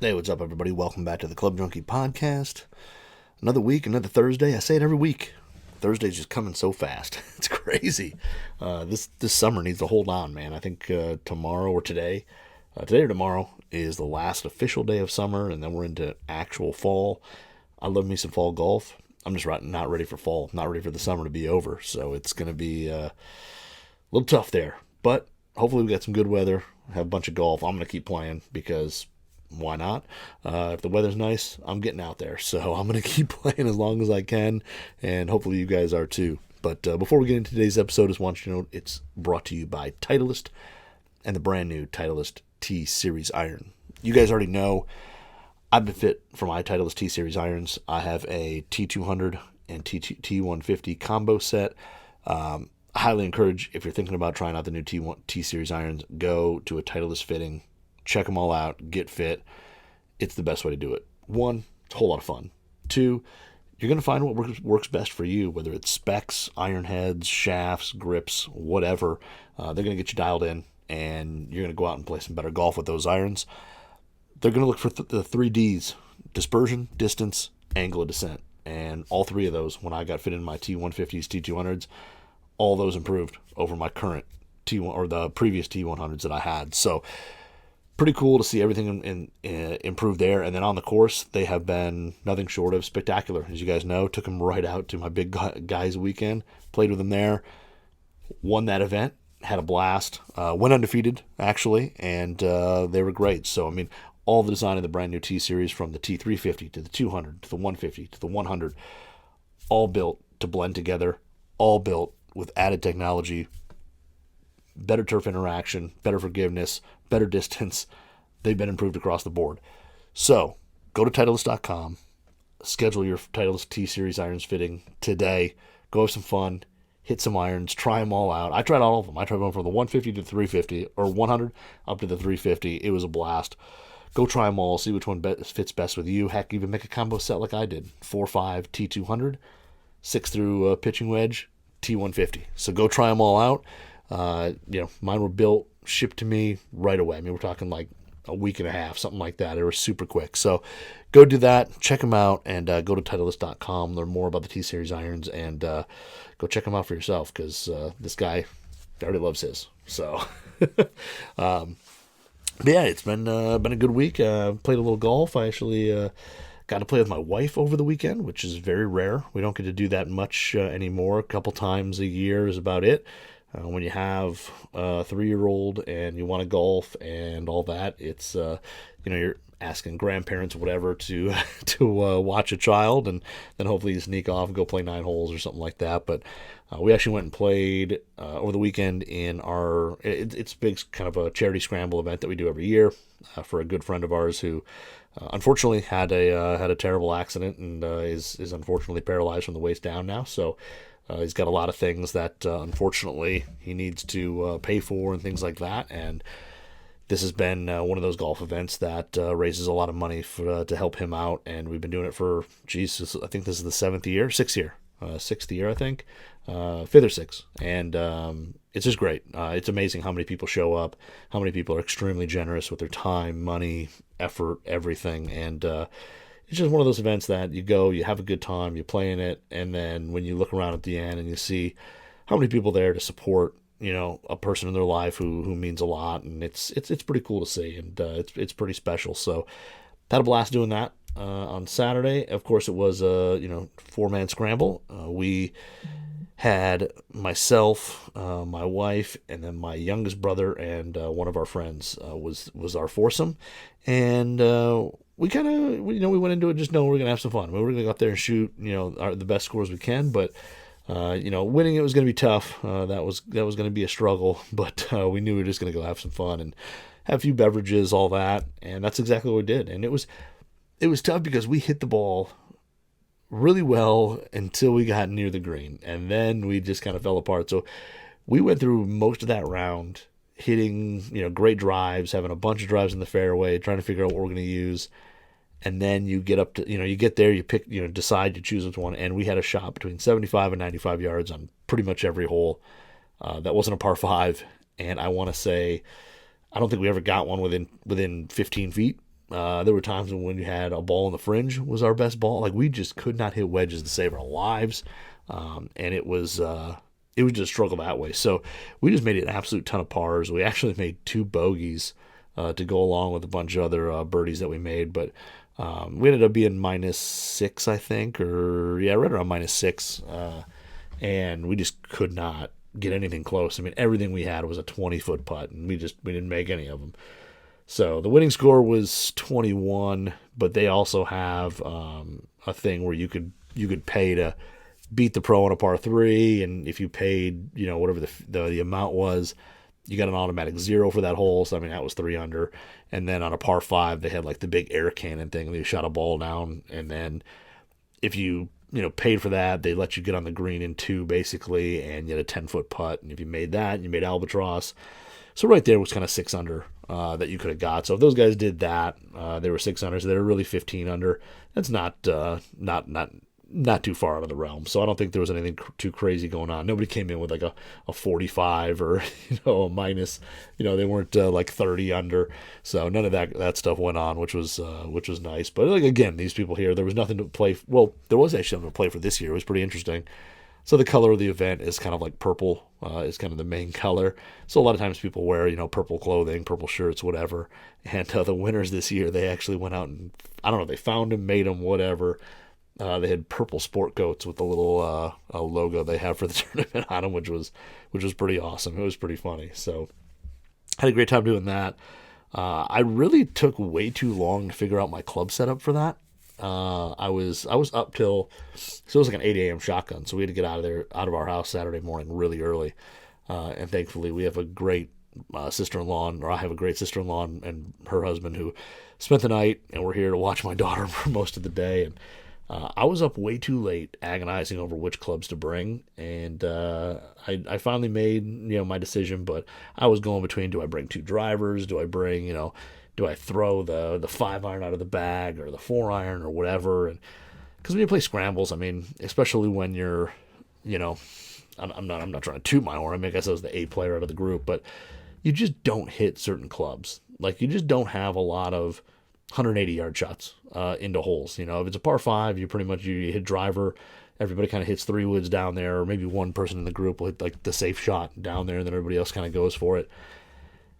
Hey, what's up, everybody? Welcome back to the Club Junkie podcast. Another week, another Thursday. I say it every week. Thursday's just coming so fast. It's crazy. This summer needs to hold on, man. I think tomorrow or today or tomorrow is the last official day of summer, and then we're into actual fall. I love me some fall golf. I'm just not ready for fall, not ready for the summer to be over. So it's going to be a little tough there. But hopefully we got some good weather, have a bunch of golf. I'm going to keep playing because why not? If the weather's nice, I'm getting out there. So I'm going to keep playing as long as I can, and hopefully you guys are too. But before we get into today's episode, I just want you to know it's brought to you by Titleist and the brand new Titleist T-Series iron. You guys already know I've been fit for my Titleist T-Series irons. I have a T200 and T150 combo set. I highly encourage, if you're thinking about trying out the new T-Series irons, go to a Titleist fitting. Check them all out. Get fit. It's the best way to do it. One, it's a whole lot of fun. Two, you're going to find what works best for you, whether it's specs, iron heads, shafts, grips, whatever. They're going to get you dialed in, and you're going to go out and play some better golf with those irons. They're going to look for the 3Ds: dispersion, distance, angle of descent. And all three of those, when I got fitted in my T150s, T200s, all those improved over my current T1 or the previous T100s that I had. So pretty cool to see everything improve there. And then on the course, they have been nothing short of spectacular. As you guys know, took them right out to my big guys weekend, played with them there, won that event, had a blast, went undefeated actually, and they were great. So I mean, all the design of the brand new T-Series, from the T350 to the 200 to the 150 to the 100, all built to blend together, all built with added technology, better turf interaction, better forgiveness, better distance. They've been improved across the board. So go to Titleist.com, schedule your Titleist T-Series irons fitting today. Go have some fun, hit some irons, try them all out. I tried all of them. I tried them from the 150 to the 350, or 100 up to the 350. It was a blast. Go try them all, see which one fits best with you. Heck, even make a combo set like I did. 4-5 T200, 6 through pitching wedge, T150. So go try them all out. Mine were built, shipped to me right away. I mean, we're talking like a week and a half, something like that. They were super quick. So go do that, check them out, and go to Titleist.com, learn more about the T-Series irons, and go check them out for yourself, because this guy already loves his. So, but yeah, it's been a good week. Played a little golf. I actually got to play with my wife over the weekend, which is very rare. We don't get to do that much anymore. A couple times a year is about it. When you have a 3-year-old and you want to golf and all that, it's you're asking grandparents or whatever to watch a child, and then hopefully you sneak off and go play 9 holes or something like that. But we actually went and played over the weekend in it's a big kind of a charity scramble event that we do every year for a good friend of ours who unfortunately had a terrible accident and is unfortunately paralyzed from the waist down now. So he's got a lot of things that unfortunately he needs to pay for and things like that. And this has been one of those golf events that raises a lot of money to help him out. And we've been doing it for, I think this is the 6th year, I think, 5th or 6th. And it's just great. It's amazing how many people show up, how many people are extremely generous with their time, money, effort, everything. And it's just one of those events that you go, you have a good time, you play in it, and then when you look around at the end and you see how many people there to support, a person in their life who means a lot, and it's pretty cool to see, and it's pretty special. So had a blast doing that on Saturday. Of course, it was a 4-man scramble. We had myself, my wife, and then my youngest brother and one of our friends was our foursome, and we kind of, we went into it just knowing we're going to have some fun. We're going to go out there and shoot, the best scores we can, but, winning it was going to be tough. That was going to be a struggle, but we knew we were just going to go have some fun and have a few beverages, all that, and that's exactly what we did. And it was tough because we hit the ball really well until we got near the green, and then we just kind of fell apart. So we went through most of that round hitting, great drives, having a bunch of drives in the fairway, trying to figure out what we're going to use. And then you get up to, you get there, you pick, decide to choose which one. And we had a shot between 75 and 95 yards on pretty much every hole. That wasn't a par 5. And I want to say, I don't think we ever got one within 15 feet. There were times when you had a ball in the fringe was our best ball. Like we just could not hit wedges to save our lives, and it was just a struggle that way. So we just made an absolute ton of pars. We actually made 2 bogeys to go along with a bunch of other birdies that we made, but we ended up being -6, I think, or yeah, right around -6, and we just could not get anything close. I mean, everything we had was a 20-foot putt, and we didn't make any of them. So the winning score was 21, but they also have a thing where you could pay to beat the pro on a par 3, and if you paid, whatever the amount was, you got an automatic 0 for that hole. So I mean, that was 3 under. And then on a par 5, they had like the big air cannon thing where you shot a ball down, and then if you paid for that, they let you get on the green in 2 basically, and you had a 10-foot putt, and if you made that, you made albatross. So right there was kind of 6 under that you could have got. So if those guys did that, they were 6 under. So they were really 15 under. That's not too far out of the realm. So I don't think there was anything too crazy going on. Nobody came in with like a 45 or a minus. They weren't like 30 under. So none of that stuff went on, which was nice. But like again, these people here, there was nothing to play. Well, there was actually something to play for this year. It was pretty interesting. So the color of the event is kind of like purple, is kind of the main color. So a lot of times people wear, purple clothing, purple shirts, whatever. And the winners this year, they actually went out and, I don't know, they found them, made them, whatever. They had purple sport coats with the little logo they have for the tournament on them, which was pretty awesome. It was pretty funny. So I had a great time doing that. I really took way too long to figure out my club setup for that. I was up till, so it was like an 8 a.m. shotgun, so we had to get out of our house Saturday morning really early, and thankfully we have a great sister-in-law, or I have a great sister-in-law and her husband who spent the night, and we're here to watch my daughter for most of the day. And I was up way too late agonizing over which clubs to bring, and I finally made my decision. But I was going between, do I bring 2 drivers, do I bring do I throw the 5-iron out of the bag, or the 4-iron, or whatever? And because when you play scrambles, I mean, especially when you're, I'm not trying to toot my horn. I mean, I guess I was the A player out of the group, but you just don't hit certain clubs. Like you just don't have a lot of 180-yard shots into holes. If it's a par 5, you pretty much you hit driver. Everybody kind of hits 3 woods down there, or maybe one person in the group will hit like the safe shot down there, and then everybody else kind of goes for it.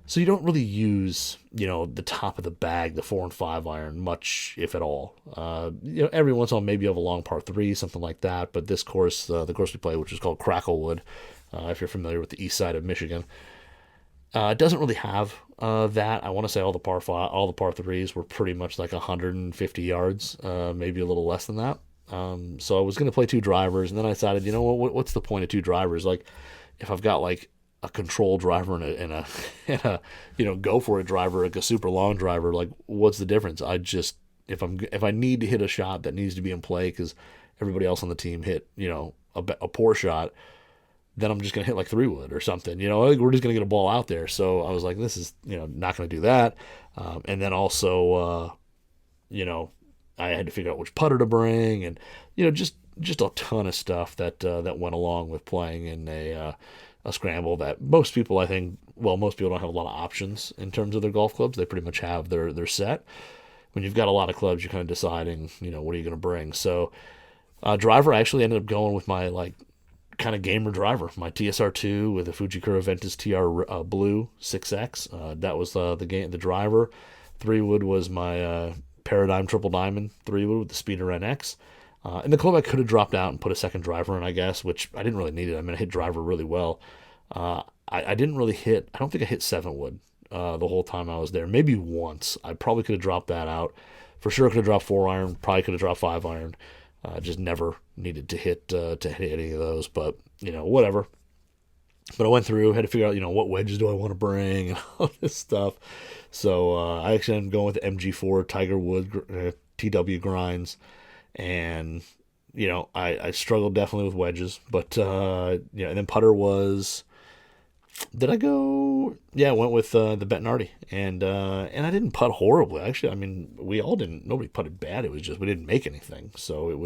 So you don't really use, the top of the bag, the 4 and 5-iron, much, if at all. Every once in a while, maybe you have a long par 3, something like that. But this course, the course we play, which is called Cracklewood, if you're familiar with the east side of Michigan, it doesn't really have that. I want to say all the par 3s were pretty much like 150 yards, maybe a little less than that. So I was going to play 2 drivers, and then I decided, what's the point of 2 drivers? Like, if I've got like a control driver and a go for it driver, like a super long driver, like what's the difference? I just, if I need to hit a shot that needs to be in play because everybody else on the team hit a poor shot, then I'm just gonna hit like 3 wood or something. Like we're just gonna get a ball out there. So I was like, this is not gonna do that. And then also I had to figure out which putter to bring, and just a ton of stuff that went along with playing in a scramble that most people, I think, most people don't have a lot of options in terms of their golf clubs. They pretty much have their set. When you've got a lot of clubs, you're kind of deciding, what are you going to bring? So driver, I actually ended up going with my like kind of gamer driver, my TSR2 with a Fujikura Ventus TR Blue 6X. That was the driver. 3 wood was my Paradigm Triple Diamond 3 wood with the Speeder NX. In the club, I could have dropped out and put a second driver in, I guess, which I didn't really need it. I mean, I hit driver really well. I didn't really hit, I don't think I hit 7 wood the whole time I was there. Maybe once. I probably could have dropped that out. For sure, could have dropped 4-iron, probably could have dropped 5-iron. Just never needed to hit any of those, but, whatever. But I went through, had to figure out, what wedges do I want to bring and all this stuff. So I actually ended up going with the MG4 Tiger Wood TW grinds. And, I struggled definitely with wedges, but, and then putter was, did I go? Yeah, I went with the Bettinardi, and I didn't putt horribly. Actually, I mean, nobody putted bad. It was just, we didn't make anything. So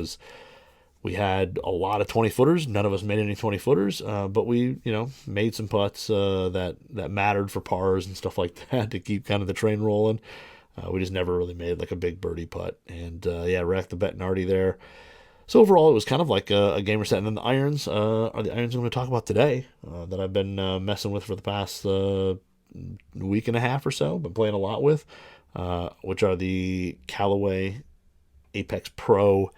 we had a lot of 20-footers. None of us made any 20-footers, but we, made some putts that mattered for pars and stuff like that to keep kind of the train rolling. We just never really made like a big birdie putt. And yeah, racked the Bettinardi there. So overall, it was kind of like a gamer set. And then the irons are the irons I'm going to talk about today that I've been messing with for the past week and a half or so. Been playing a lot with, which are the Callaway Apex Pro,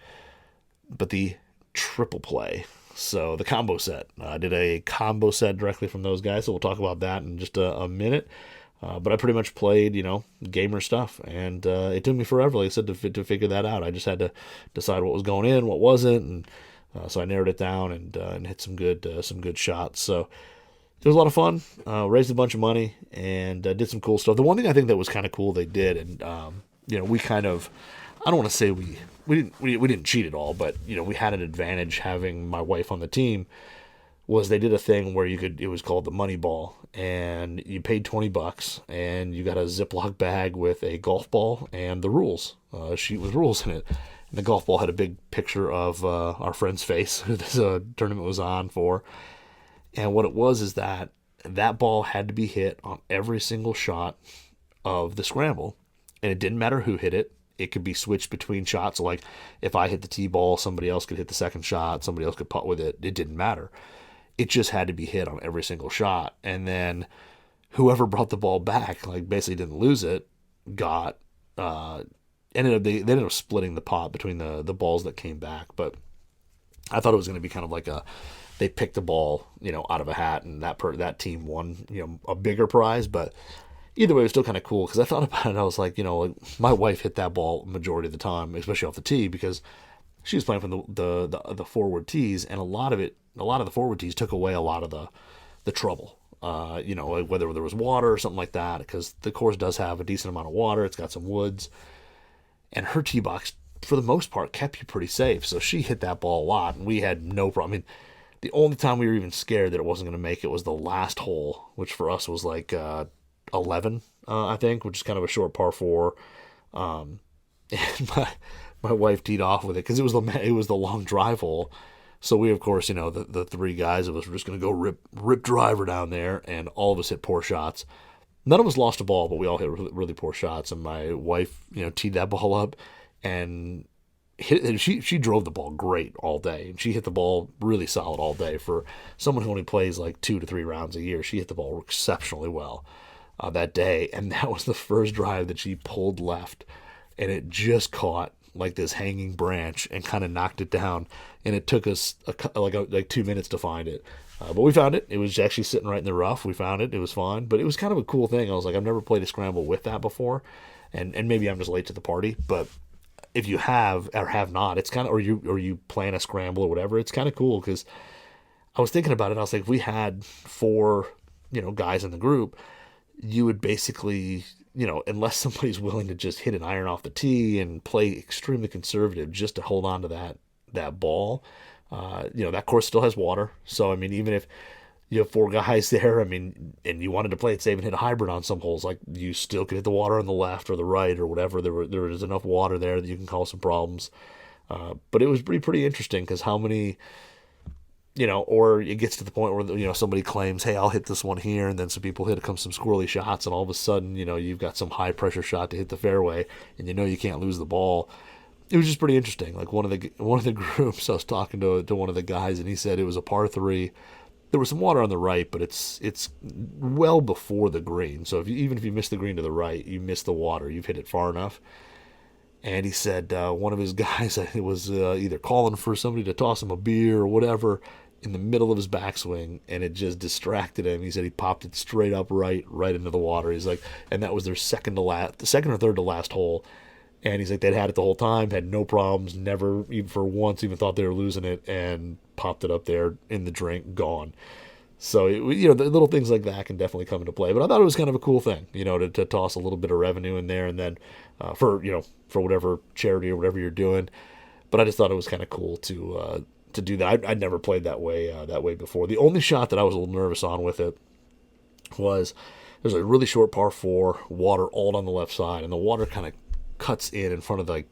but the triple play. So the combo set. I did a combo set directly from those guys, so we'll talk about that in just a minute. But I pretty much played, gamer stuff, and it took me forever, like I said, to figure that out. I just had to decide what was going in, what wasn't, and so I narrowed it down and hit some good shots. So it was a lot of fun. Raised a bunch of money and did some cool stuff. The one thing I think that was kind of cool they did, and we kind of, I don't want to say we didn't cheat at all, but we had an advantage having my wife on the team. Was they did a thing where it was called the money ball, and you paid $20 and you got a Ziploc bag with a golf ball and the rules, a sheet with rules in it. And the golf ball had a big picture of our friend's face who this tournament was on for. And what it was is that ball had to be hit on every single shot of the scramble, and it didn't matter who hit it. It could be switched between shots. So like if I hit the tee ball, somebody else could hit the second shot, somebody else could putt with it. It didn't matter. It just had to be hit on every single shot. And then whoever brought the ball back, like basically didn't lose it, got they ended up splitting the pot between the balls that came back. But I thought it was going to be kind of like they picked the ball, out of a hat, and that team won, a bigger prize. But either way, it was still kind of cool because I thought about it. I was like, my wife hit that ball majority of the time, especially off the tee, because she was playing from the forward tees, and a lot of the forward tees took away a lot of the trouble. Whether there was water or something like that, because the course does have a decent amount of water. It's got some woods, and her tee box, for the most part, kept you pretty safe. So she hit that ball a lot, and we had no problem. I mean, the only time we were even scared that it wasn't going to make it was the last hole, which for us was like 11, I think, which is kind of a short par 4. And my wife teed off with it because it was the long drive hole. So we, of course, the three guys of us were just going to go rip driver down there, and all of us hit poor shots. None of us lost a ball, but we all hit really, really poor shots. And my wife, teed that ball up and hit it. She drove the ball great all day, and she hit the ball really solid all day for someone who only plays like 2 to 3 rounds a year. She hit the ball exceptionally well that day, and that was the first drive that she pulled left, and it just caught like this hanging branch and kind of knocked it down, and it took us like 2 minutes to find it, but we found it. It was actually sitting right in the rough. We found it. It was fine, but it was kind of a cool thing. I was like, I've never played a scramble with that before, and maybe I'm just late to the party, but if you have or have not, it's kind of, or you plan a scramble or whatever, it's kind of cool. Because I was thinking about it, I was like, if we had 4 guys in the group, you would basically, unless somebody's willing to just hit an iron off the tee and play extremely conservative just to hold on to that ball, that course still has water. So, I mean, even if you have 4 guys there, I mean, and you wanted to play it safe and hit a hybrid on some holes, like you still could hit the water on the left or the right or whatever. There was enough water there that you can cause some problems. But it was pretty interesting because how many, or it gets to the point where, somebody claims, hey, I'll hit this one here, and then some people some squirrely shots, and all of a sudden, you've got some high pressure shot to hit the fairway, and you can't lose the ball. It was just pretty interesting. Like one of the groups, I was talking to one of the guys, and he said it was a par 3. There was some water on the right, but it's well before the green. So even if you miss the green to the right, you miss the water. You've hit it far enough. And he said one of his guys was either calling for somebody to toss him a beer or whatever in the middle of his backswing, and it just distracted him. He said he popped it straight up right into the water. He's like, and that was their second or third to last hole. And he's like, they'd had it the whole time, had no problems, never even for once even thought they were losing it, and popped it up there in the drink, gone. So, the little things like that can definitely come into play. But I thought it was kind of a cool thing, to toss a little bit of revenue in there, and then for whatever charity or whatever you're doing. But I just thought it was kind of cool to do that. I'd never played that way before. The only shot that I was a little nervous on with it was there's a really short par 4, water all on the left side, and the water kind of cuts in front of a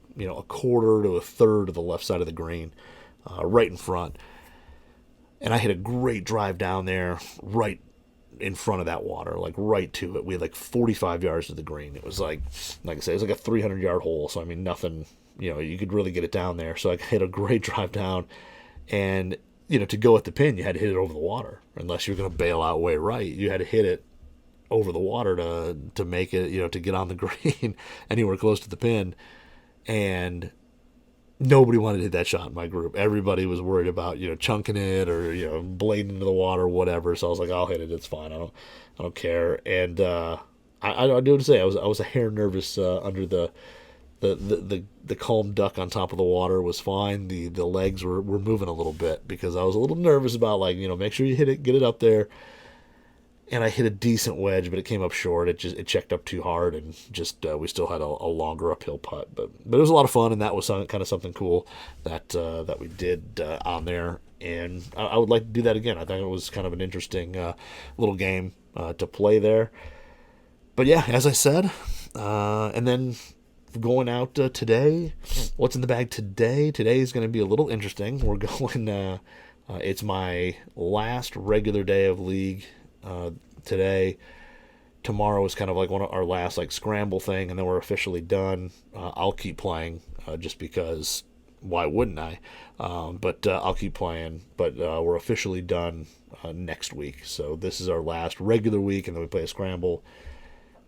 quarter to a third of the left side of the green, right in front. And I hit a great drive down there, right in front of that water, like right to it. We had like 45 yards to the green. It was like I said, it was like a 300-yard hole. So I mean, nothing, you could really get it down there. So I hit a great drive down, and to go at the pin, you had to hit it over the water. Unless you're going to bail out way right, you had to hit it over the water to make it, to get on the green anywhere close to the pin. And nobody wanted to hit that shot in my group. Everybody was worried about, chunking it or, blading into the water or whatever. So I was like, I'll hit it. It's fine. I don't care. And I do have to say, I was a hair nervous under the calm duck on top of the water was fine. The legs were moving a little bit because I was a little nervous about, like, make sure you hit it, get it up there. And I hit a decent wedge, but it came up short. It checked up too hard, and just we still had a longer uphill putt. But it was a lot of fun, and that was kind of something cool that we did on there. And I would like to do that again. I think it was kind of an interesting little game to play there. But yeah, as I said, and then going out today. What's in the bag today? Today is going to be a little interesting. We're going. It's my last regular day of league. Today. Tomorrow is kind of like one of our last like scramble thing, and then we're officially done. I'll keep playing just because why wouldn't I? But I'll keep playing. But we're officially done next week. So this is our last regular week, and then we play a scramble.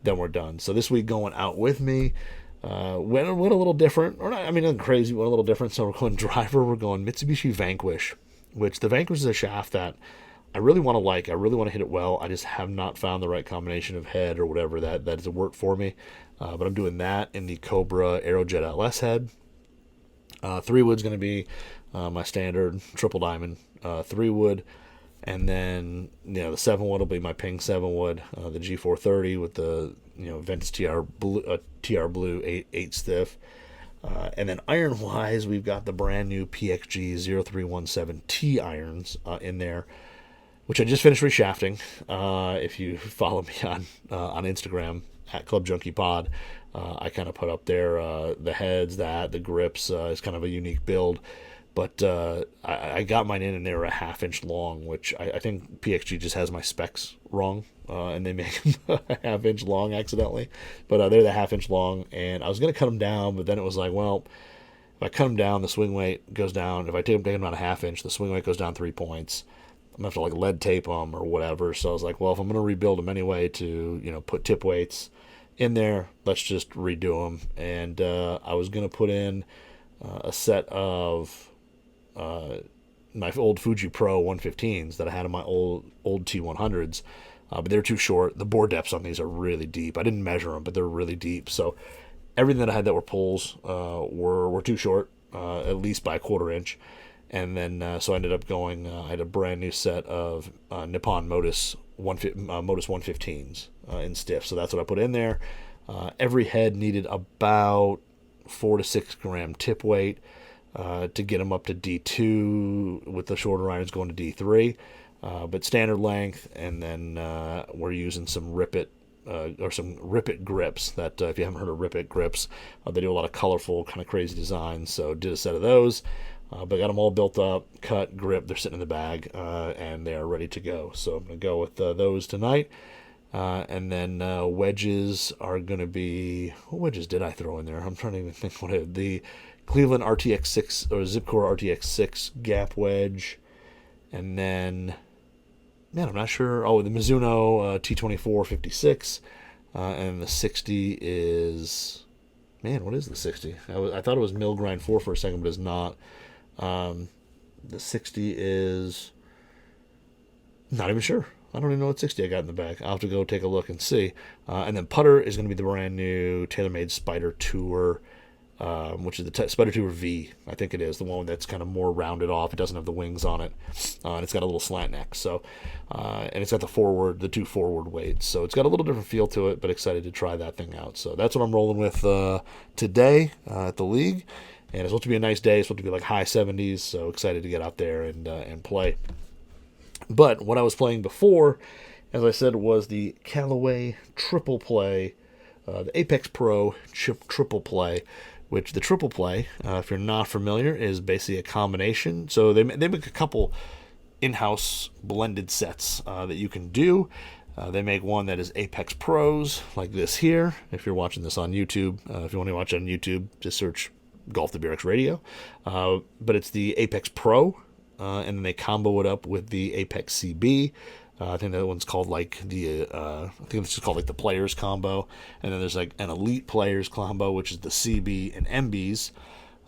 Then we're done. So this week going out with me went a little different. Or not, I mean, nothing crazy. Went a little different. So we're going driver. We're going Mitsubishi Vanquish, which the Vanquish is a shaft that I really want to like. I really want to hit it well. I just have not found the right combination of head or whatever that has worked for me. But I'm doing that in the Cobra Aerojet LS head. 3-wood's going to be my standard triple diamond 3-wood. And then, the 7-wood will be my Ping 7-wood, the G430 with the, Ventus TR Blue 8 stiff. And then iron-wise, we've got the brand new PXG 0317T irons in there, which I just finished reshafting. If you follow me on Instagram at Club Junkie Pod, I kind of put up there the heads, the grips is kind of a unique build. But I got mine in, and they were a half-inch long, which I think PXG just has my specs wrong, and they make them a half-inch long accidentally. But they're the half-inch long, and I was going to cut them down, but then it was like, well, if I cut them down, the swing weight goes down. If I take them down a half-inch, the swing weight goes down 3 points. I'm going to have to lead tape them or whatever. So I was like, well, if I'm going to rebuild them anyway to, put tip weights in there, let's just redo them. And I was going to put in a set of my old Fuji Pro 115s that I had in my old T100s, but they're too short. The bore depths on these are really deep. I didn't measure them, but they're really deep. So everything that I had that were pulls were too short, at least by a 1/4 inch. And then, so I ended up going, I had a brand new set of Nippon Modus 115s in stiff. So that's what I put in there. Every head needed about 4 to 6 gram tip weight to get them up to D2, with the shorter irons going to D3. But standard length, and then we're using some Rip-It or some Rip-It grips that, if you haven't heard of Rip-It grips, they do a lot of colorful, kind of crazy designs. So did a set of those. But got them all built up, cut, grip. They're sitting in the bag, and they are ready to go. So I'm going to go with those tonight. And then wedges are going to be... What wedges did I throw in there? I'm trying to even think what it... The Cleveland RTX6 or Zipcore RTX6 gap wedge. And then... Man, I'm not sure. Oh, the Mizuno T24 56. And the 60 is... Man, what is the 60? I thought it was mill grind 4 for a second, but it's not. The 60 is not even sure. I don't even know what 60 I got in the bag. I'll have to go take a look and see. And then putter is going to be the brand new TaylorMade Spider Tour, which is the Spider Tour V. I think it is the one that's kind of more rounded off. It doesn't have the wings on it, and it's got a little slant neck. So, and it's got the 2 forward weights. So it's got a little different feel to it. But excited to try that thing out. So that's what I'm rolling with today at the league. And it's supposed to be a nice day. It's supposed to be like high 70s. So excited to get out there and play. But what I was playing before, as I said, was the Callaway Triple Play, the Apex Pro Triple Play, which the Triple Play, if you're not familiar, is basically a combination. So they make a couple in-house blended sets that you can do. They make one that is Apex Pros, like this here. If you're watching this on YouTube, if you want to watch it on YouTube, just search Golf the BRX Radio. But it's the Apex Pro, and then they combo it up with the Apex CB. I think that one's called like I think it's just called like the Players combo. And then there's like an Elite Players combo, which is the CB and MBs.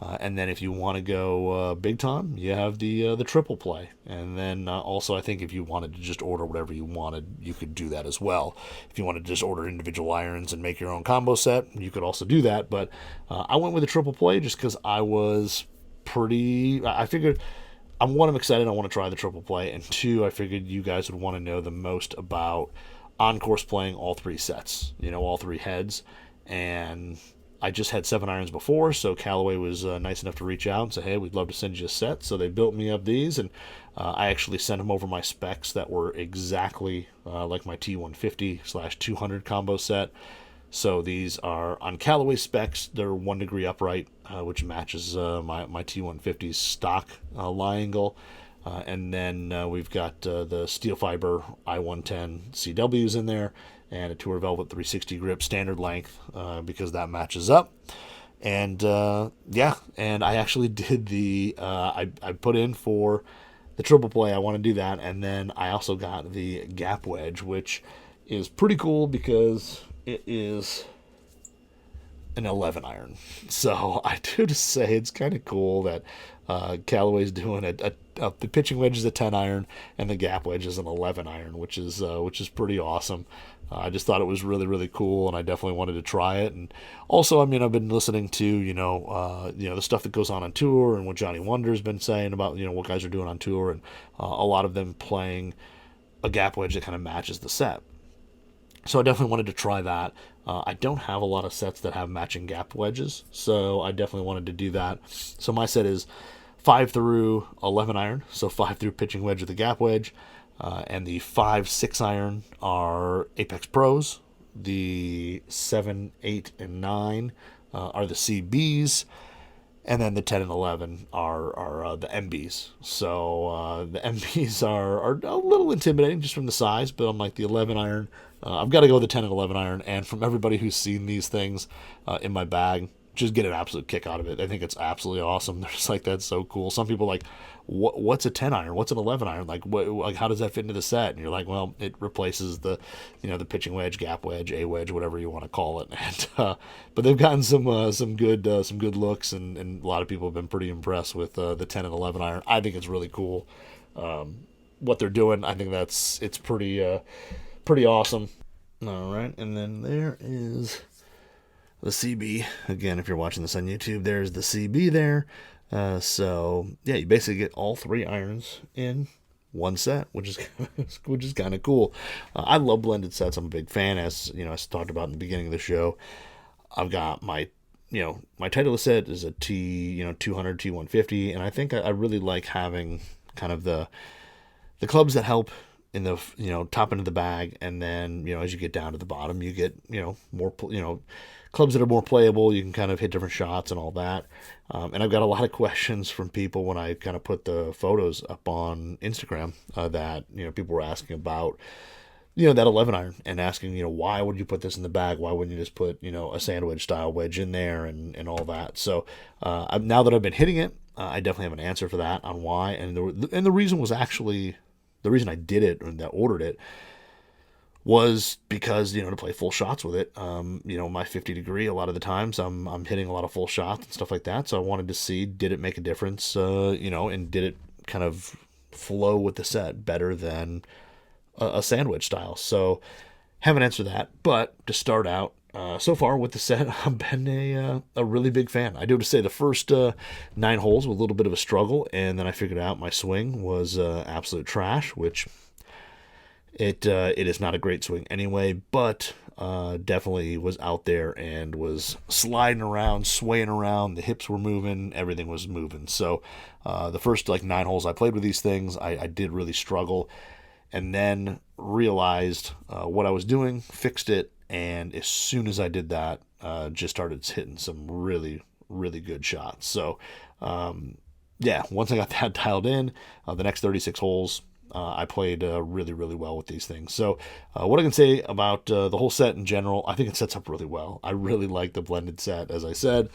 And then if you want to go big time, you have the triple play. And then also, I think if you wanted to just order whatever you wanted, you could do that as well. If you wanted to just order individual irons and make your own combo set, you could also do that. But I went with the triple play just because I figured, I'm excited, I want to try the triple play. And two, I figured you guys would want to know the most about on-course playing all three sets, all three heads. And I just had 7 irons before, so Callaway was nice enough to reach out and say, hey, we'd love to send you a set. So they built me up these, and I actually sent them over my specs that were exactly like my T150/200 combo set. So these are on Callaway specs. They're 1 degree upright, which matches my T150's stock lie angle. And then we've got the steel fiber I-110 CWs in there, and a Tour Velvet 360 grip standard length because that matches up. And and I actually did I put in for the triple play. I want to do that. And then I also got the gap wedge, which is pretty cool because it is an 11 iron. So I do to say it's kind of cool that Callaway's doing the pitching wedge is a 10 iron and the gap wedge is an 11 iron, which is pretty awesome. I just thought it was really, really cool, and I definitely wanted to try it. And also, I've been listening to the stuff that goes on tour and what Johnny Wonder's been saying about what guys are doing on tour, and a lot of them playing a gap wedge that kind of matches the set. So I definitely wanted to try that. I don't have a lot of sets that have matching gap wedges, so I definitely wanted to do that. So my set is 5 through 11 iron, so 5 through pitching wedge with the gap wedge, and the 5/6 iron are Apex Pros. The 7, 8, and 9 are the CBs, and then the 10 and 11 are the MBs. So the MBs are a little intimidating just from the size, but I'm like the 11 iron. I've got to go with the 10 and 11 iron, and from everybody who's seen these things in my bag, just get an absolute kick out of it. I think it's absolutely awesome. They're just like, that's so cool. Some people are like, what's a 10 iron? What's an 11 iron? Like how does that fit into the set? And you're like, well, it replaces the pitching wedge, gap wedge, a wedge, whatever you want to call it. And but they've gotten some good looks, and a lot of people have been pretty impressed with the 10 and 11 iron. I think it's really cool what they're doing. I think it's pretty awesome. All right, and then there is the CB. Again, if you're watching this on YouTube, there's the CB there. So yeah, you basically get all 3 irons in one set, which is kind of cool. I love blended sets. I'm a big fan, as I talked about in the beginning of the show. I've got my Titleist set is a T200 T150, and I think I really like having kind of the clubs that help in the top end of the bag, and then as you get down to the bottom, you get more clubs that are more playable. You can kind of hit different shots and all that. And I've got a lot of questions from people when I kind of put the photos up on Instagram that people were asking about that 11 iron, and asking why would you put this in the bag? Why wouldn't you just put a sandwich style wedge in there and all that? So now that I've been hitting it, I definitely have an answer for that on why. And the reason was actually, the reason I did it and that ordered it was because to play full shots with it. My 50 degree, a lot of the times I'm hitting a lot of full shots and stuff like that. So I wanted to see, did it make a difference? And did it kind of flow with the set better than a sandwich style? So haven't answered that, but to start out, so far with the set, I've been a really big fan. I do have to say the first 9 holes were a little bit of a struggle, and then I figured out my swing was absolute trash, which it is not a great swing anyway, but definitely was out there and was sliding around, swaying around. The hips were moving, everything was moving. So the first 9 holes I played with these things, I did really struggle, and then realized what I was doing, fixed it. And as soon as I did that, just started hitting some really, really good shots. So, yeah, once I got that dialed in, the next 36 holes, I played really, really well with these things. So, what I can say about the whole set in general, I think it sets up really well. I really like the blended set, as I said.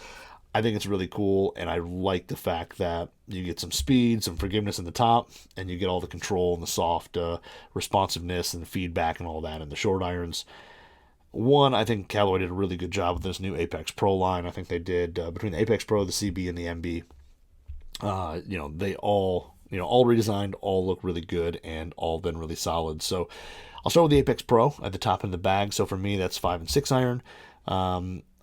I think it's really cool, and I like the fact that you get some speed, some forgiveness in the top, and you get all the control and the soft responsiveness and feedback and all that in the short irons. One, I think Callaway did a really good job with this new Apex Pro line. I think they did between the Apex Pro, the CB, and the MB. They all redesigned, all look really good, and all been really solid. So I'll start with the Apex Pro at the top end of the bag. So for me, that's 5 and 6 iron.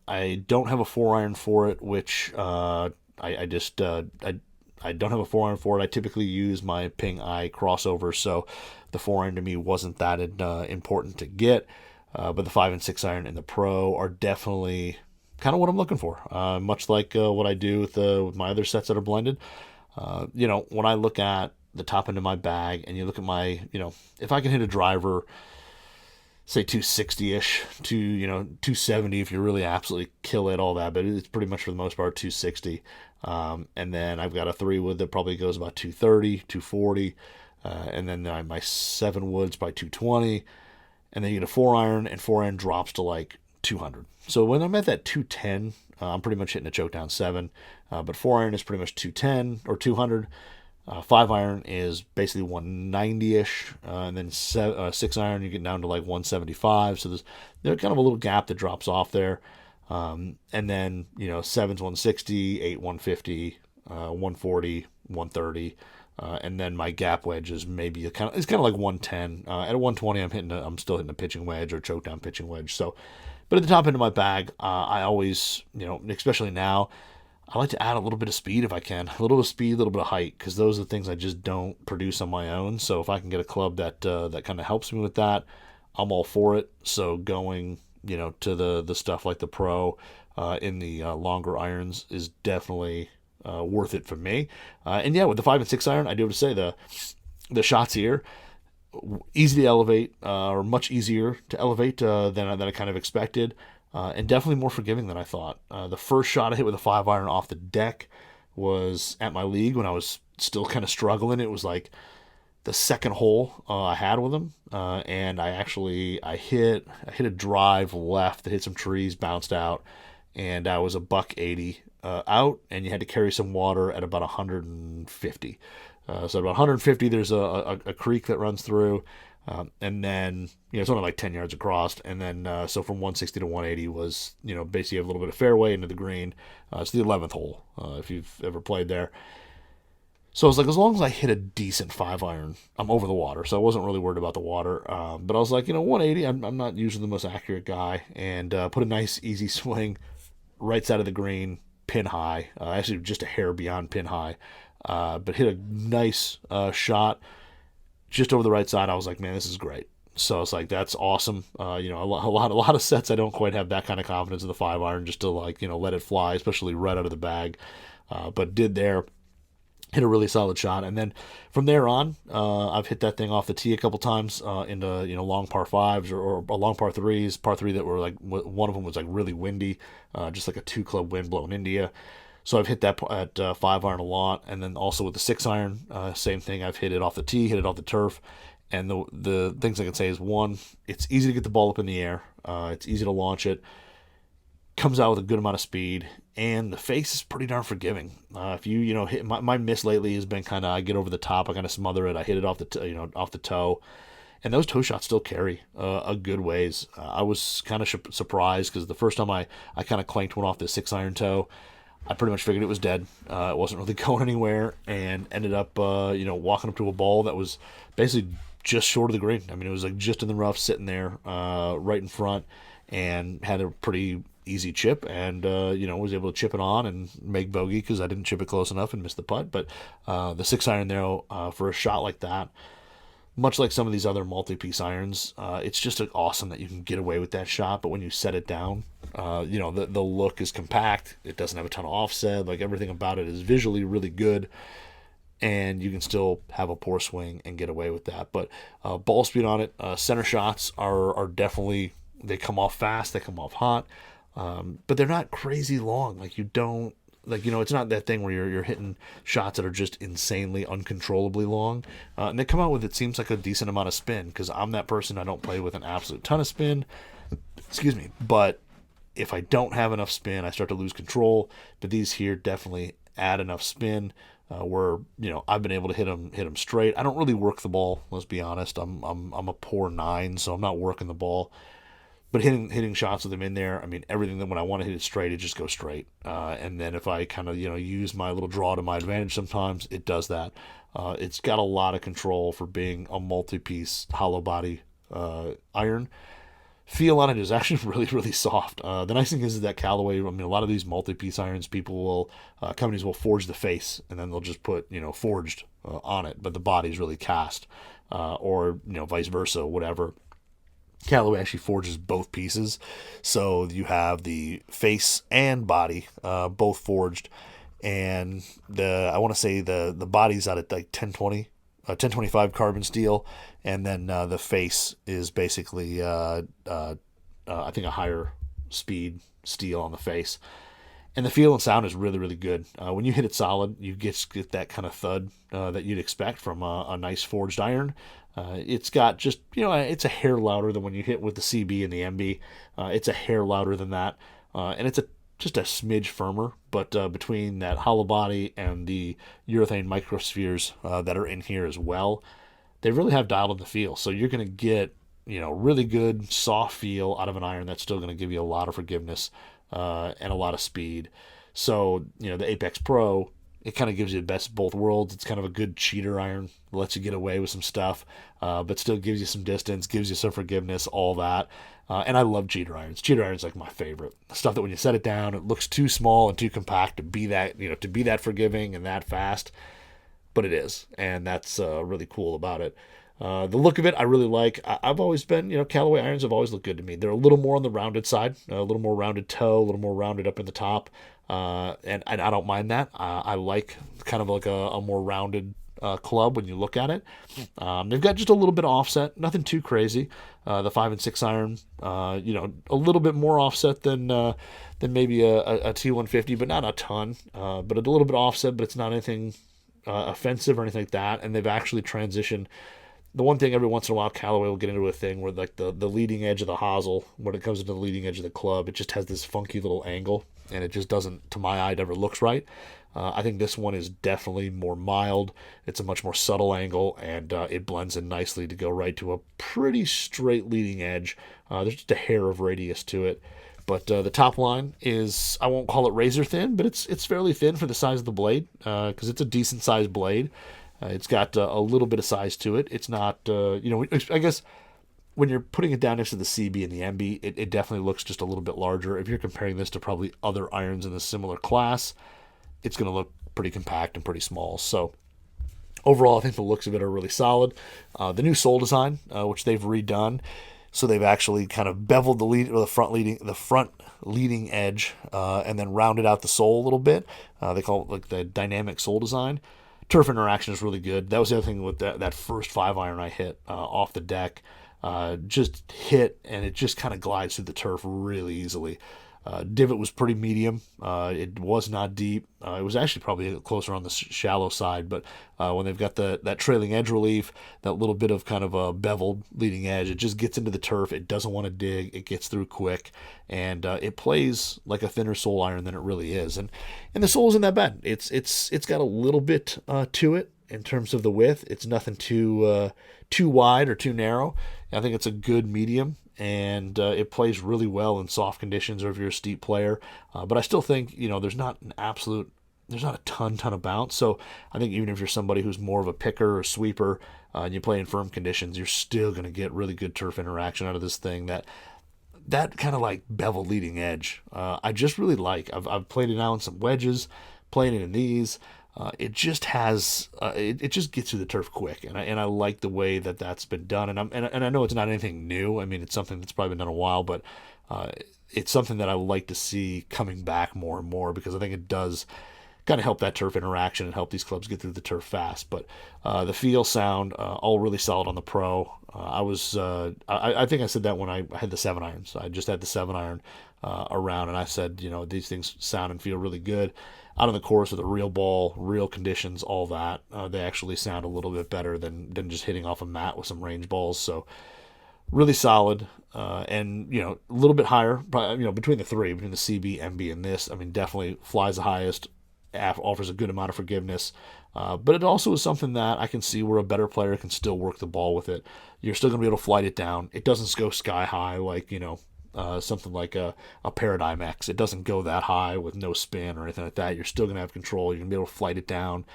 I don't have a 4 iron for it, which I don't have a 4 iron for it. I typically use my Ping Eye crossover, so the 4 iron to me wasn't that important to get. But the 5 and 6 iron and the Pro are definitely kind of what I'm looking for. Much like what I do with my other sets that are blended. When I look at the top end of my bag and you look at my, if I can hit a driver, say 260-ish to 270 if you really absolutely kill it, all that, but it's pretty much for the most part 260. And then I've got a 3-wood that probably goes about 230, 240, and then my 7-wood's by 220, and then you get a 4 iron, and 4 iron drops to like 200. So when I'm at that 210, I'm pretty much hitting a choke down 7, but 4 iron is pretty much 210 or 200. 5 iron is basically 190-ish, and then 6 iron you get down to like 175. So there's kind of a little gap that drops off there. And then 7's 160, 8 150, 140, 130, and then my gap wedge is maybe it's kind of like 110. At a 120, I'm still hitting a pitching wedge or choke down pitching wedge. So, but at the top end of my bag, I always especially now, I like to add a little bit of speed if I can. A little bit of speed, a little bit of height, because those are the things I just don't produce on my own. So if I can get a club that kind of helps me with that, I'm all for it. So going, to the stuff like the Pro in the longer irons is definitely worth it for me. And yeah, with the 5 and 6 iron, I do have to say the shots here, easy to elevate, or much easier to elevate than I kind of expected. And definitely more forgiving than I thought. The first shot I hit with a 5 iron off the deck was at my league when I was still kind of struggling. It was like the second hole I had with him, and I hit a drive left that hit some trees, bounced out, and I was a $180 out, and you had to carry some water at about 150. So at about 150, there's a creek that runs through. And then, it's only like 10 yards across. And then, so from 160 to 180 was, basically a little bit of fairway into the green. It's the 11th hole, if you've ever played there. So I was like, as long as I hit a decent 5 iron, I'm over the water. So I wasn't really worried about the water. But I was like, 180, I'm not usually the most accurate guy. And put a nice, easy swing right side of the green, pin high. Actually, just a hair beyond pin high. But hit a nice shot just over the right side. I was like, man, this is great. So it's like, that's awesome. A lot of sets I don't quite have that kind of confidence in the 5 iron just to let it fly, especially right out of the bag. But did there, hit a really solid shot, and then from there on, I've hit that thing off the tee a couple times into long par 5s or long par 3s, par 3 that were like, one of them was like really windy, just like a 2-club wind blowing India. So I've hit that at 5 iron a lot, and then also with the 6 iron, same thing. I've hit it off the tee, hit it off the turf, and the things I can say is, one, it's easy to get the ball up in the air. It's easy to launch it. Comes out with a good amount of speed, and the face is pretty darn forgiving. If you hit my miss lately has been kind of, I get over the top, I kind of smother it, I hit it off the off the toe, and those toe shots still carry a good ways. I was kind of surprised because the first time I kind of clanked one off the 6 iron toe, I pretty much figured it was dead. It wasn't really going anywhere, and ended up, walking up to a ball that was basically just short of the green. I mean, it was like just in the rough, sitting there, right in front, and had a pretty easy chip, and was able to chip it on and make bogey because I didn't chip it close enough and missed the putt. But the 6 iron there, for a shot like that, much like some of these other multi-piece irons, it's just awesome that you can get away with that shot. But when you set it down, the look is compact. It doesn't have a ton of offset. Like, everything about it is visually really good, and you can still have a poor swing and get away with that. But ball speed on it, center shots are definitely, they come off fast, they come off hot, but they're not crazy long. Like, you don't Like, it's not that thing where you're hitting shots that are just insanely uncontrollably long. And they come out with, it seems like, a decent amount of spin, because I'm that person. I don't play with an absolute ton of spin. Excuse me. But if I don't have enough spin, I start to lose control. But these here definitely add enough spin where I've been able to hit them straight. I don't really work the ball. Let's be honest. I'm a poor 9, so I'm not working the ball. But hitting shots with them in there, I mean, everything that when I want to hit it straight, it just goes straight. And then if I kind of use my little draw to my advantage, sometimes it does that. It's got a lot of control for being a multi-piece hollow body iron. Feel on it is actually really, really soft. The nice thing is that Callaway, I mean, a lot of these multi-piece irons, companies will forge the face, and then they'll just put, forged on it, but the body's really cast, or, vice versa, whatever. Callaway actually forges both pieces, so you have the face and body both forged, and I want to say the body's out at like 1025 carbon steel, and then the face is basically I think a higher speed steel on the face. And the feel and sound is really, really good. When you hit it solid, you get that kind of thud that you'd expect from a nice forged iron. It's got just, it's a hair louder than when you hit with the CB and the MB. It's a hair louder than that. And it's just a smidge firmer. But between that hollow body and the urethane microspheres that are in here as well, they really have dialed in the feel. So you're going to get, really good soft feel out of an iron that's still going to give you a lot of forgiveness and a lot of speed. So, the Apex Pro, it kind of gives you the best of both worlds. It's kind of a good cheater iron. It lets you get away with some stuff, but still gives you some distance, gives you some forgiveness, all that. And I love cheater irons. Cheater irons like my favorite. Stuff that when you set it down, it looks too small and too compact to be that forgiving and that fast. But it is, and that's really cool about it. The look of it, I really like. I've always been, Callaway irons have always looked good to me. They're a little more on the rounded side, a little more rounded toe, a little more rounded up in the top, and I don't mind that. I like kind of like a more rounded club when you look at it. They've got just a little bit of offset, nothing too crazy. The 5 and 6 iron, a little bit more offset than maybe a T150, but not a ton. But a little bit offset, but it's not anything offensive or anything like that. And they've actually transitioned. The one thing every once in a while, Callaway will get into a thing where like the leading edge of the hosel, when it comes into the leading edge of the club, it just has this funky little angle, and it just doesn't, to my eye, it never looks right. I think this one is definitely more mild. It's a much more subtle angle, and it blends in nicely to go right to a pretty straight leading edge. There's just a hair of radius to it. But the top line is, I won't call it razor thin, but it's fairly thin for the size of the blade, because it's a decent sized blade. It's got a little bit of size to it. It's not, I guess when you're putting it down next to the CB and the MB, it definitely looks just a little bit larger. If you're comparing this to probably other irons in the similar class, it's going to look pretty compact and pretty small. So overall, I think the looks of it are really solid. The new sole design, which they've redone, so they've actually kind of beveled the front leading edge, and then rounded out the sole a little bit. They call it like the dynamic sole design. Turf interaction is really good. That was the other thing with that first 5 iron I hit off the deck. Just hit, and it just kind of glides through the turf really easily. Divot was pretty medium. It was not deep. It was actually probably closer on the shallow side, but when they've got that trailing edge relief, that little bit of kind of a beveled leading edge, it just gets into the turf. It doesn't want to dig. It gets through quick, and it plays like a thinner sole iron than it really is. And the sole isn't that bad. It's got a little bit to it in terms of the width. It's nothing too wide or too narrow. I think it's a good medium, and it plays really well in soft conditions or if you're a steep player. But I still think, there's not a ton of bounce. So I think even if you're somebody who's more of a picker or sweeper and you play in firm conditions, you're still going to get really good turf interaction out of this thing. That kind of like bevel leading edge, I just really like. I've played it now in some wedges, playing it in these. It just has it just gets through the turf quick, and I like the way that's been done. And I know it's not anything new. I mean, it's something that's probably been done a while, but it's something that I like to see coming back more and more, because I think it does kind of help that turf interaction and help these clubs get through the turf fast. But the feel, sound, all really solid on the Pro. I think I said that when I had the 7 irons. I just had the 7 iron. around, and I said, these things sound and feel really good. Out on the course with a real ball, real conditions, all that, they actually sound a little bit better than just hitting off a mat with some range balls. So really solid, and a little bit higher, between the three, between the CB, MB, and this. I mean, definitely flies the highest, offers a good amount of forgiveness, but it also is something that I can see where a better player can still work the ball with it. You're still going to be able to flight it down. It doesn't go sky high like something like a Paradigm X. It doesn't go that high with no spin or anything like that. You're still going to have control. You're going to be able to flight it down,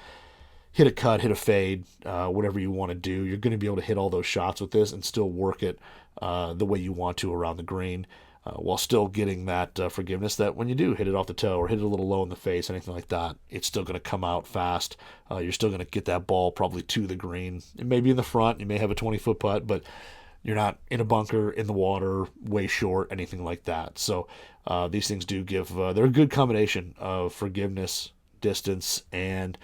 hit a cut, hit a fade, whatever you want to do. You're going to be able to hit all those shots with this and still work it the way you want to around the green, while still getting that forgiveness that when you do hit it off the toe or hit it a little low in the face, anything like that, it's still going to come out fast. You're still going to get that ball probably to the green. It may be in the front. You may have a 20-foot putt, but you're not in a bunker, in the water, way short, anything like that. So these things do give, they're a good combination of forgiveness, distance, and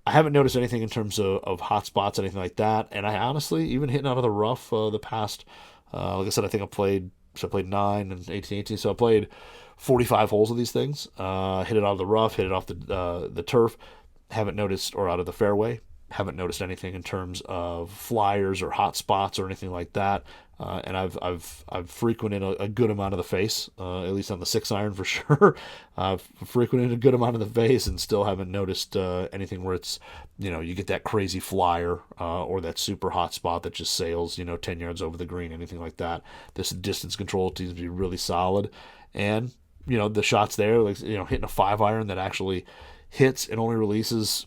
I haven't noticed anything in terms of hot spots, anything like that. And I honestly, even hitting out of the rough the past, like I said, I think I played 9 and 18. So I played 45 holes of these things. Hit it out of the rough, hit it off the turf. Haven't noticed, or out of the fairway. Haven't noticed anything in terms of flyers or hot spots or anything like that. And I've frequented a good amount of the face, at least on the 6-iron for sure. I've frequented a good amount of the face and still haven't noticed anything where it's, you get that crazy flyer or that super hot spot that just sails, 10 yards over the green, anything like that. This distance control seems to be really solid. And, the shots there, like, hitting a 5-iron that actually hits and only releases,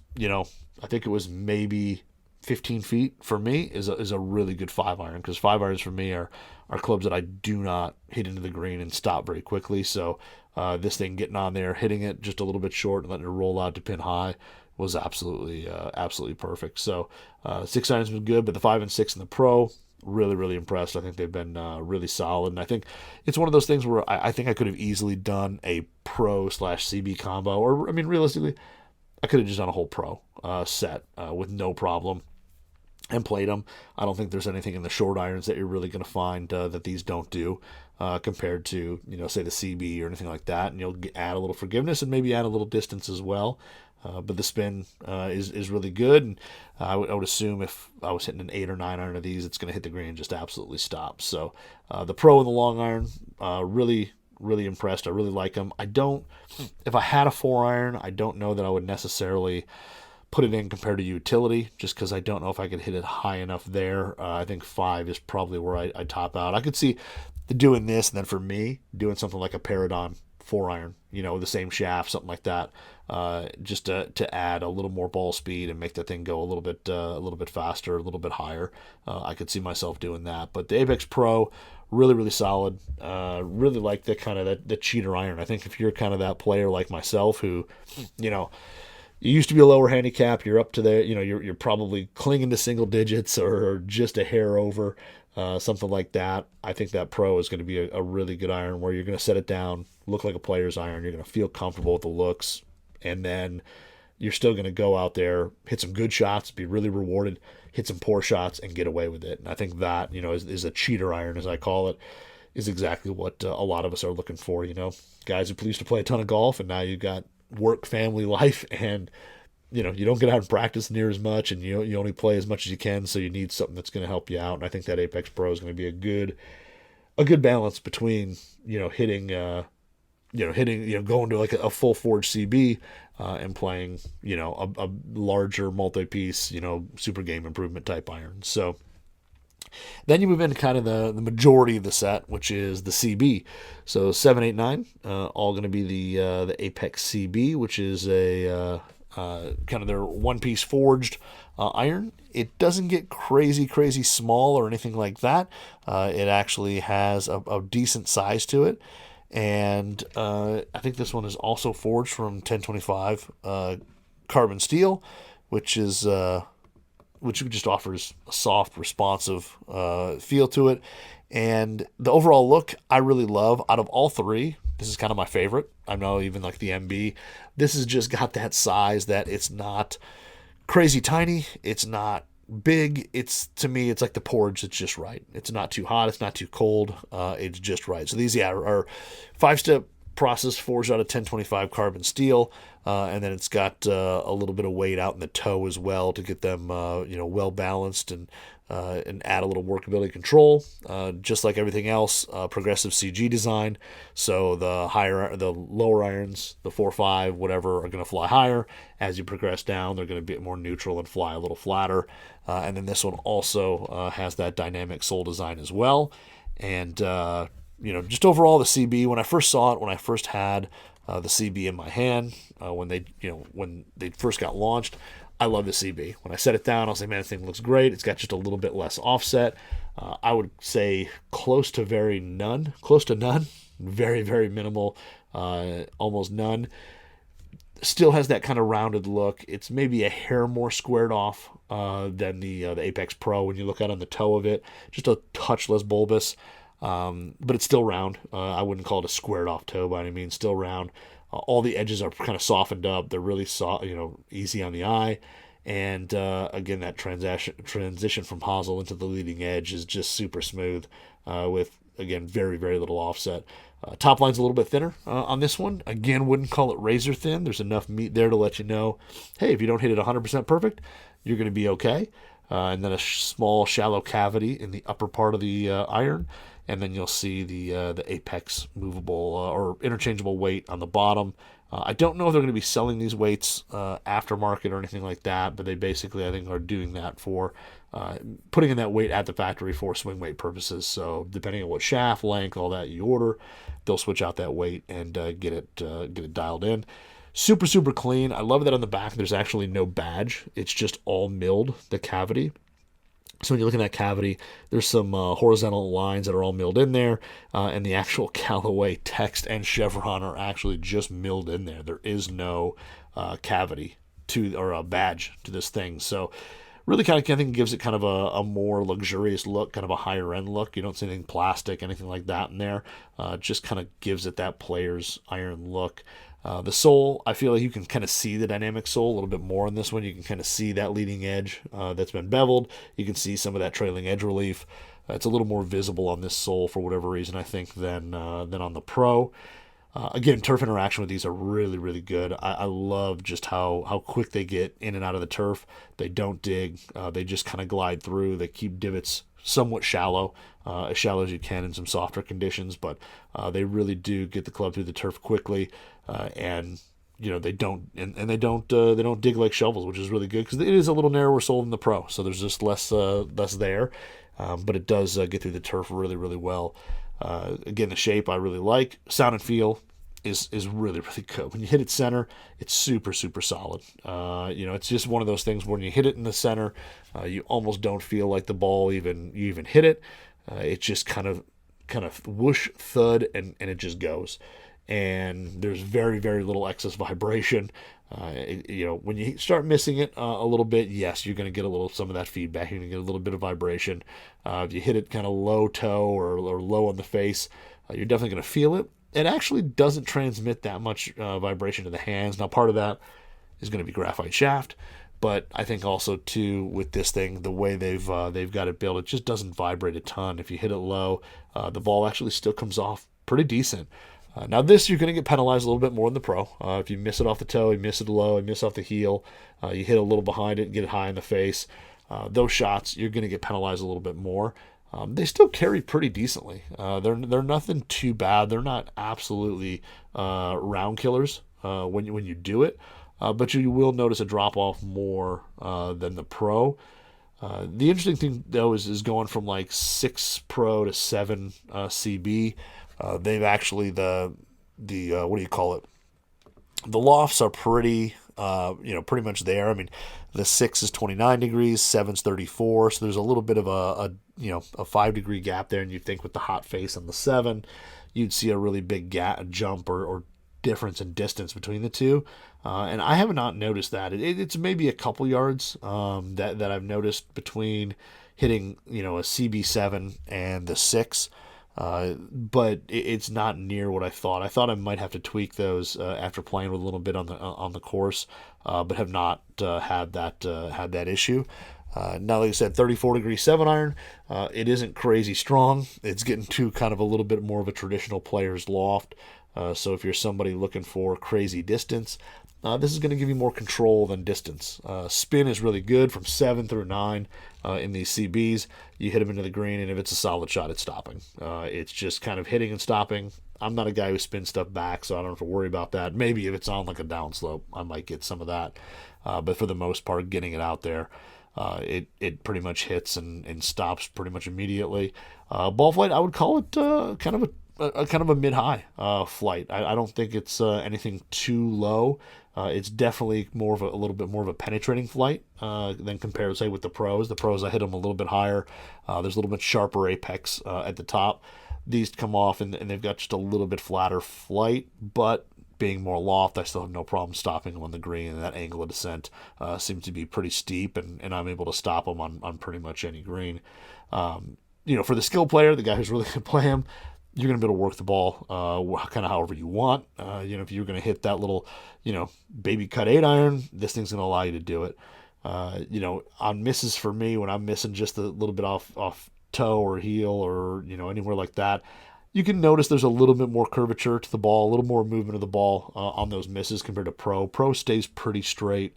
I think it was maybe 15 feet for me is a really good 5-iron, because 5-irons for me are clubs that I do not hit into the green and stop very quickly. So this thing getting on there, hitting it just a little bit short and letting it roll out to pin high was absolutely perfect. So 6-irons was good, but the 5 and 6 in the Pro, really, really impressed. I think they've been really solid, and I think it's one of those things where I think I could have easily done a Pro/CB combo, or I mean, realistically, I could have just done a whole Pro set with no problem and played them. I don't think there's anything in the short irons that you're really going to find that these don't do compared to, say the CB or anything like that. And you'll add a little forgiveness and maybe add a little distance as well. But the spin is really good. And I would assume if I was hitting an 8 or 9-iron of these, it's going to hit the green and just absolutely stop. So the Pro and the long iron, really, really impressed. I really like them. If I had a 4-iron, I don't know that I would necessarily put it in compared to utility, just because I don't know if I could hit it high enough there. I think 5 is probably where I top out. I could see doing this, and then for me, doing something like a Paradigm 4-iron, the same shaft, something like that, just to add a little more ball speed and make the thing go a little bit faster, a little bit higher. I could see myself doing that. But the Apex Pro, really, really solid. Really like the kind of the cheater iron. I think if you're kind of that player like myself who, you used to be a lower handicap, you're up to there, you're probably clinging to single digits or just a hair over, something like that. I think that Pro is going to be a really good iron where you're going to set it down, look like a player's iron, you're going to feel comfortable with the looks, and then you're still going to go out there, hit some good shots, be really rewarded, hit some poor shots, and get away with it. And I think that, is a cheater iron, as I call it, is exactly what a lot of us are looking for. Guys who used to play a ton of golf, and now you've got work, family life, and you don't get out and practice near as much, and you only play as much as you can, so you need something that's going to help you out. And I think that Apex Pro is going to be a good balance between hitting going to like a full forged CB and playing a larger multi-piece super game improvement type iron. So then you move into kind of the majority of the set, which is the CB. So 7, 8, 9, all going to be the Apex CB, which is a kind of their one-piece forged iron. It doesn't get crazy small or anything like that. It actually has a decent size to it. And I think this one is also forged from 1025 carbon steel, which just offers a soft, responsive feel to it. And the overall look, I really love. Out of all three, this is kind of my favorite. I know even like the MB, this has just got that size that it's not crazy tiny. It's not big. To me, it's like the porridge that's just right. It's not too hot, it's not too cold. It's just right. So these, are 5-step process, forged out of 1025 carbon steel, and then it's got a little bit of weight out in the toe as well to get them well balanced and add a little workability control. Just like everything else, progressive CG design. So the lower irons, the 4-5, whatever, are going to fly higher. As you progress down, they're going to be more neutral and fly a little flatter. And then this one also has that dynamic sole design as well. And just overall, the CB, when I first saw it, when I first had the CB in my hand, when they first got launched, I love the CB. When I set it down, I was like, man, this thing looks great. It's got just a little bit less offset. I would say close to none, very, very minimal, almost none. Still has that kind of rounded look. It's maybe a hair more squared off than the Apex Pro when you look out on the toe of it. Just a touch less bulbous. But it's still round. I wouldn't call it a squared off toe by any means. Still round. All the edges are kind of softened up. They're really easy on the eye. And again, that transition from hosel into the leading edge is just super smooth with, again, very, very little offset. Top line's a little bit thinner on this one. Again, wouldn't call it razor thin. There's enough meat there to let you know, hey, if you don't hit it 100% perfect, you're going to be okay. And then a small shallow cavity in the upper part of the iron. And then you'll see the Apex movable or interchangeable weight on the bottom. I don't know if they're going to be selling these weights aftermarket or anything like that, but they basically, I think, are doing that for putting in that weight at the factory for swing weight purposes. So depending on what shaft, length, all that you order, they'll switch out that weight and get it dialed in. Super, super clean. I love that on the back there's actually no badge. It's just all milled, the cavity. So when you look at that cavity, there's some horizontal lines that are all milled in there, and the actual Callaway text and chevron are actually just milled in there. There is no cavity or a badge to this thing. So really kind of, I think, gives it kind of a more luxurious look, kind of a higher end look. You don't see anything plastic, anything like that in there. Just kind of gives it that player's iron look. The sole, I feel like you can kind of see the dynamic sole a little bit more in this one. You can kind of see that leading edge that's been beveled. You can see some of that trailing edge relief. It's a little more visible on this sole for whatever reason, I think, than on the Pro. Again, turf interaction with these are really, really good. I love just how quick they get in and out of the turf. They don't dig. They just kind of glide through. They keep divots somewhat shallow, as shallow as you can in some softer conditions, but they really do get the club through the turf quickly, and they don't dig like shovels, which is really good because it is a little narrower sole than the Pro, so there's just less there, but it does get through the turf really, really well. Again, the shape I really like. Sound and feel is really, really good. When you hit it center, it's super, super solid. It's just one of those things when you hit it in the center, you almost don't feel like the ball you even hit it. It just kind of whoosh, thud, and it just goes. And there's very, very little excess vibration. When you start missing it a little bit, yes, you're going to get some of that feedback. You're going to get a little bit of vibration. If you hit it kind of low toe or low on the face, you're definitely going to feel it. It actually doesn't transmit that much vibration to the hands. Now, part of that is going to be graphite shaft, but I think also too with this thing, the way they've got it built, it just doesn't vibrate a ton. If you hit it low, the ball actually still comes off pretty decent. Now this, you're going to get penalized a little bit more than the Pro. If you miss it off the toe, you miss it low, you miss off the heel, you hit a little behind it and get it high in the face, those shots, you're going to get penalized a little bit more. They still carry pretty decently. They're nothing too bad. They're not absolutely round killers when you do it, but you will notice a drop-off more than the Pro. The interesting thing, though, is going from like 6 Pro to 7 CB. They've actually what do you call it? The lofts are pretty much there. I mean, the 6 is 29 degrees, 7's 34, so there's a little bit of a 5-degree gap there. And you'd think with the hot face on the 7, you'd see a really big jump or difference in distance between the two. And I have not noticed that. It's maybe a couple yards that I've noticed between hitting a CB7 and the 6. But it's not near what I thought. I thought I might have to tweak those after playing with a little bit on the course, but have not had that issue. Now, like I said, 34-degree 7-iron, it isn't crazy strong. It's getting to kind of a little bit more of a traditional player's loft. So if you're somebody looking for crazy distance, this is going to give you more control than distance. Spin is really good from 7 through 9 in these CBs. You hit them into the green, and if it's a solid shot, it's stopping. It's just kind of hitting and stopping. I'm not a guy who spins stuff back, so I don't have to worry about that. Maybe if it's on like a downslope, I might get some of that. But for the most part, getting it out there, it pretty much hits and stops pretty much immediately. Ball flight, I would call it kind of a mid-high flight. I don't think it's anything too low. It's definitely a little bit more of a penetrating flight than compared, say, with the pros. The pros, I hit them a little bit higher. There's a little bit sharper apex at the top. These come off and they've got just a little bit flatter flight, but being more loft, I still have no problem stopping them on the green, and that angle of descent seems to be pretty steep, and I'm able to stop them on pretty much any green. For the skill player, the guy who's really going to play him, you're going to be able to work the ball kind of however you want. If you're going to hit that little, baby cut 8-iron, this thing's going to allow you to do it. On misses for me, when I'm missing just a little bit off toe or heel or, anywhere like that, you can notice there's a little bit more curvature to the ball, a little more movement of the ball on those misses compared to pro. Pro stays pretty straight.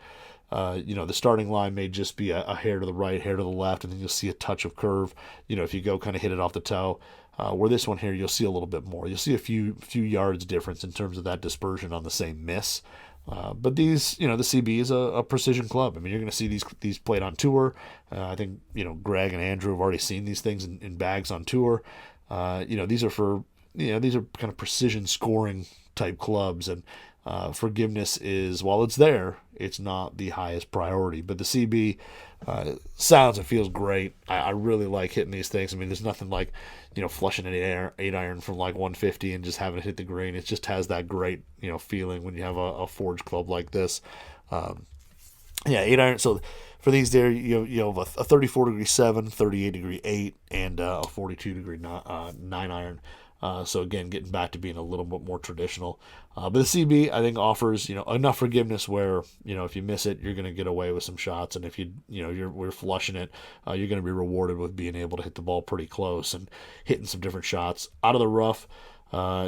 The starting line may just be a hair to the right, hair to the left, and then you'll see a touch of curve, if you go kind of hit it off the toe. Where this one here, you'll see a little bit more. You'll see a few yards difference in terms of that dispersion on the same miss. But these, the CB is a precision club. I mean, you're going to see these played on tour. I think, Greg and Andrew have already seen these things in bags on tour. These are these are kind of precision scoring type clubs, and forgiveness is, while it's there, it's not the highest priority. But the CB sounds and feels great. I really like hitting these things. I mean, there's nothing like, flushing an 8-iron from like 150 and just having it hit the green. It just has that great, feeling when you have a forged club like this. 8-iron. So for these there, you have a 34-degree 7, 38-degree 8, and a 42-degree 9-iron. So again, getting back to being a little bit more traditional. But the CB, I think, offers, enough forgiveness where, if you miss it, you're going to get away with some shots. And if we're flushing it, you're going to be rewarded with being able to hit the ball pretty close and hitting some different shots. Out of the rough,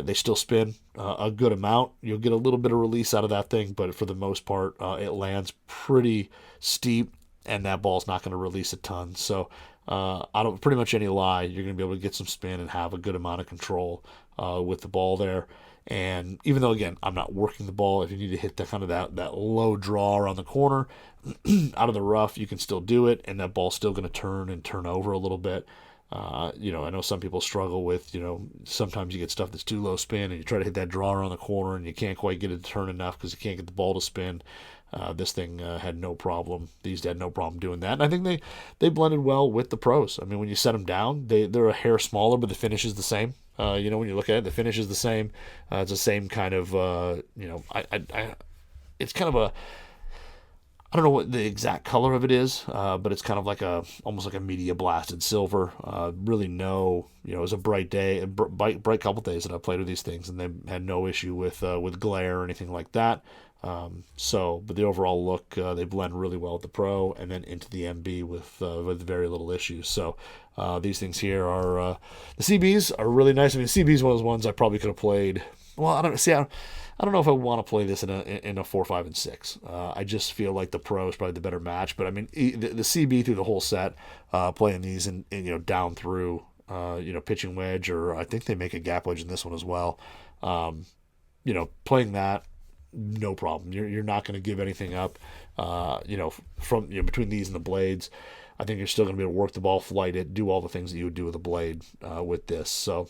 they still spin a good amount. You'll get a little bit of release out of that thing, but for the most part, it lands pretty steep, and that ball's not going to release a ton. So out of pretty much any lie, you're going to be able to get some spin and have a good amount of control with the ball there. And even though, again, I'm not working the ball, if you need to hit that low draw around the corner, out of the rough, you can still do it, and that ball's still going to turn over a little bit. I know some people struggle with, sometimes you get stuff that's too low spin, and you try to hit that draw around the corner, and you can't quite get it to turn enough because you can't get the ball to spin. This thing had no problem. These had no problem doing that. And I think they blended well with the pros. I mean, when you set them down, they're a hair smaller, but the finish is the same. When you look at it, the finish is the same. It's the same kind of, it's kind of a, I don't know what the exact color of it is, but it's kind of like almost like a media blasted silver. Really it was a bright day, bright couple days that I played with these things, and they had no issue with glare or anything like that. But the overall look, they blend really well with the Pro and then into the MB with very little issues. So these things here are the CBs are really nice. I mean, CB is one of those ones I probably could have played. Well, I don't know if I want to play this in a 4, 5, and 6. I just feel like the Pro is probably the better match. But I mean, the CB through the whole set, playing these and down through pitching wedge, or I think they make a gap wedge in this one as well. Playing that, no problem. You're not going to give anything up. From between these and the blades, I think you're still going to be able to work the ball, flight it, do all the things that you would do with a blade with this. So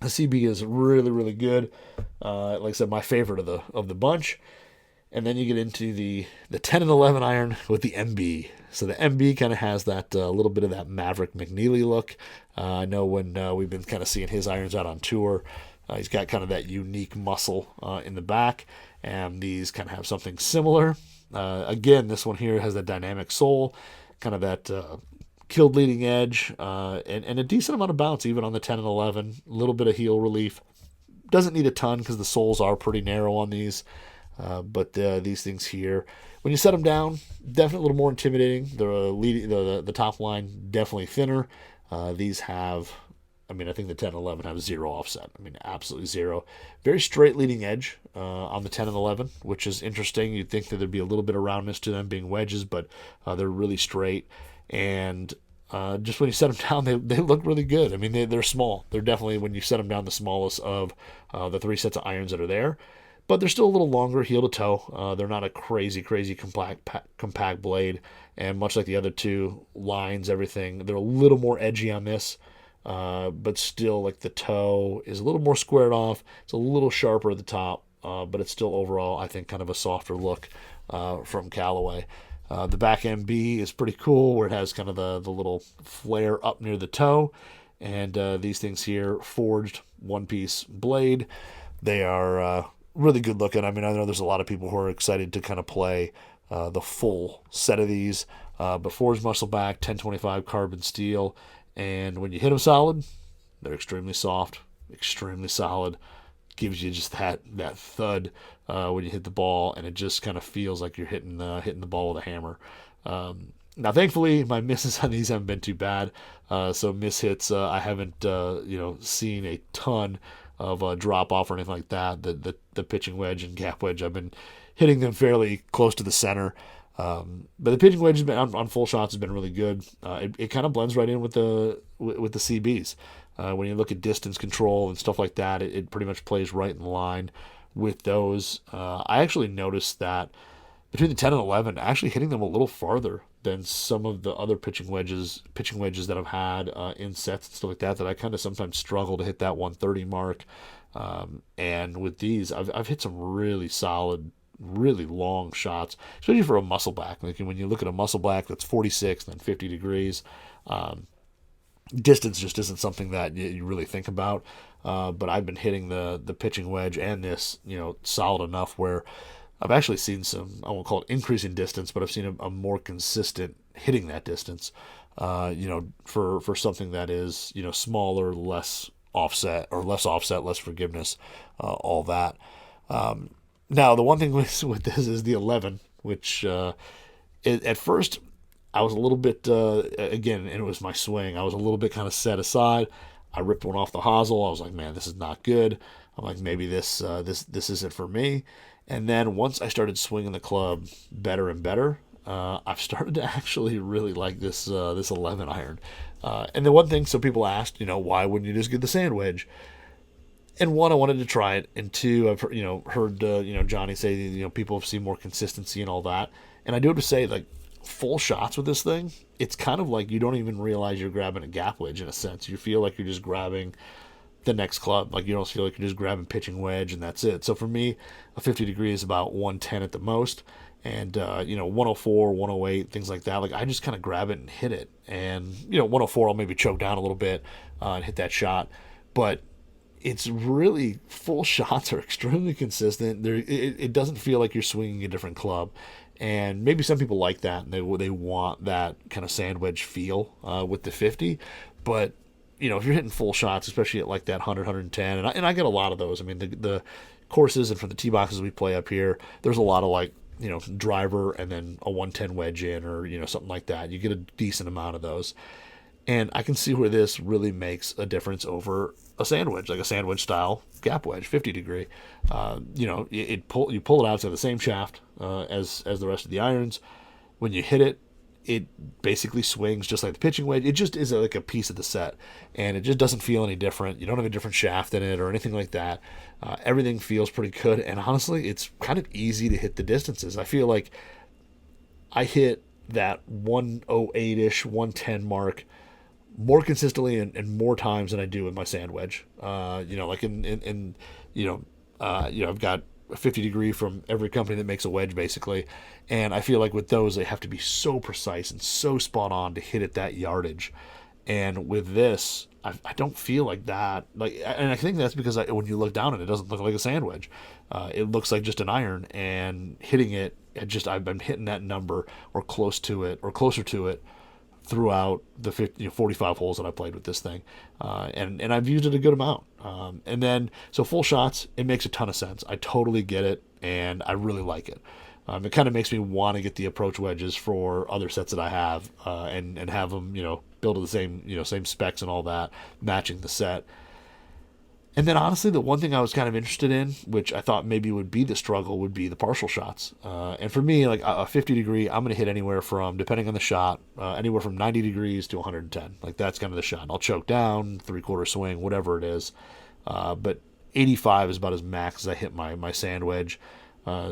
the CB is really, really good. Like I said, my favorite of the bunch. And then you get into the 10 and 11 iron with the MB. So the MB kind of has that little bit of that Maverick McNeely look. I know when we've been kind of seeing his irons out on tour, he's got kind of that unique muscle in the back, and these kind of have something similar. Again, this one here has that dynamic sole, kind of that killed leading edge, and a decent amount of bounce even on the 10 and 11. A little bit of heel relief. Doesn't need a ton because the soles are pretty narrow on these. But these things here, when you set them down, definitely a little more intimidating. The top line definitely thinner. These have, I mean, I think the 10 and 11 have zero offset. I mean, absolutely zero. Very straight leading edge on the 10 and 11, which is interesting. You'd think that there'd be a little bit of roundness to them being wedges, but they're really straight. And just when you set them down, they look really good. I mean, they're small. They're definitely, when you set them down, the smallest of the three sets of irons that are there. But they're still a little longer heel to toe. They're not a crazy compact blade. And much like the other two lines, everything, they're a little more edgy on this. But still, like, the toe is a little more squared off. It's a little sharper at the top. But it's still overall, I think, kind of a softer look from Callaway. The back MB is pretty cool, where it has kind of the little flare up near the toe. And these things here, forged one-piece blade. They are really good looking. I mean, I know there's a lot of people who are excited to kind of play the full set of these. But forged muscle back, 1025 carbon steel. And when you hit them solid, they're extremely soft, extremely solid. Gives you just that thud when you hit the ball, and it just kind of feels like you're hitting the ball with a hammer. Now, thankfully, my misses on these haven't been too bad. So miss hits, I haven't seen a ton of drop off or anything like that. The pitching wedge and gap wedge, I've been hitting them fairly close to the center. But the pitching wedge has been on full shots has been really good. It kind of blends right in with the CBs. When you look at distance control and stuff like that, it pretty much plays right in line with those. I actually noticed that between the 10 and 11, actually hitting them a little farther than some of the other pitching wedges that I've had in sets and stuff like that I kind of sometimes struggle to hit that 130 mark. And with these, I've hit some really solid, really long shots, especially for a muscle back. Like when you look at a muscle back that's 46 and then 50 degrees, distance just isn't something that you really think about. But I've been hitting the pitching wedge and this, solid enough where I've actually seen some, I won't call it increase in distance, but I've seen a more consistent hitting that distance, for something that is, smaller, less offset, less forgiveness, all that. Now, the one thing with this is the 11, which at first I was a little bit, again, and it was my swing, I was a little bit kind of set aside. I ripped one off the hosel. I was like, man, this is not good. I'm like, maybe this isn't for me. And then once I started swinging the club better and better, I've started to actually really like this 11 iron. And the one thing, so people asked, why wouldn't you just get the sand wedge? And one, I wanted to try it, and two, I've heard Johnny say people have seen more consistency and all that. And I do have to say, like, full shots with this thing, it's kind of like you don't even realize you're grabbing a gap wedge in a sense. You feel like you're just grabbing the next club. Like, you don't feel like you're just grabbing pitching wedge and that's it. So for me, a 50 degree is about 110 at the most. And 104, 108, things like that. Like, I just kind of grab it and hit it. And 104, I'll maybe choke down a little bit and hit that shot. But it's really, full shots are extremely consistent. It doesn't feel like you're swinging a different club. And maybe some people like that, and they want that kind of sand wedge feel with the 50. But if you're hitting full shots, especially at like that 100, 110, and I get a lot of those. I mean, the courses and for the tee boxes we play up here, there's a lot of like driver and then a 110 wedge in, or something like that. You get a decent amount of those. And I can see where this really makes a difference over a sand wedge, like a sand wedge style gap wedge, 50 degree. You pull it out to the same shaft as the rest of the irons. When you hit it, it basically swings just like the pitching wedge. It just is like a piece of the set, and it just doesn't feel any different. You don't have a different shaft in it or anything like that. Everything feels pretty good, and honestly, it's kind of easy to hit the distances. I feel like I hit that 108-ish, 110 mark more consistently and more times than I do with my sand wedge. Like I've got a 50 degree from every company that makes a wedge basically, and I feel like with those they have to be so precise and so spot on to hit at that yardage. And with this, I don't feel like that. And I think that's because when you look down at it, it doesn't look like a sand wedge. It looks like just an iron, and hitting it, I've been hitting that number or close to it or closer to it throughout the 45 holes that I played with this thing, and I've used it a good amount. And then, so full shots, it makes a ton of sense. I totally get it. and I really like it. It kind of makes me want to get the approach wedges for other sets that I have, and have them, build to the same, same specs and all that, matching the set. And then honestly, the one thing I was kind of interested in, which I thought maybe would be the struggle, would be the partial shots. And for me, like a 50 degree, I'm going to hit anywhere from, depending on the shot, anywhere from 90 degrees to 110. Like that's kind of the shot. I'll choke down, 3/4 swing, whatever it is. But 85 is about as max as I hit my sand wedge.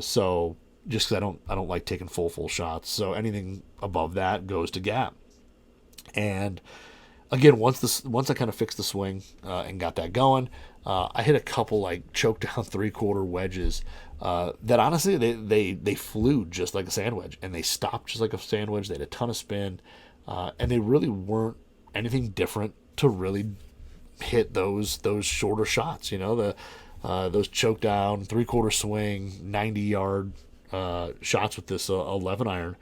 So just because I don't like taking full shots. So anything above that goes to gap. And again, once I kind of fixed the swing and got that going, I hit a couple like choke down 3/4 wedges that honestly they flew just like a sand wedge, and they stopped just like a sand wedge. They had a ton of spin, and they really weren't anything different to really hit those shorter shots. Those choke down 3/4 swing 90-yard shots with this 11 iron.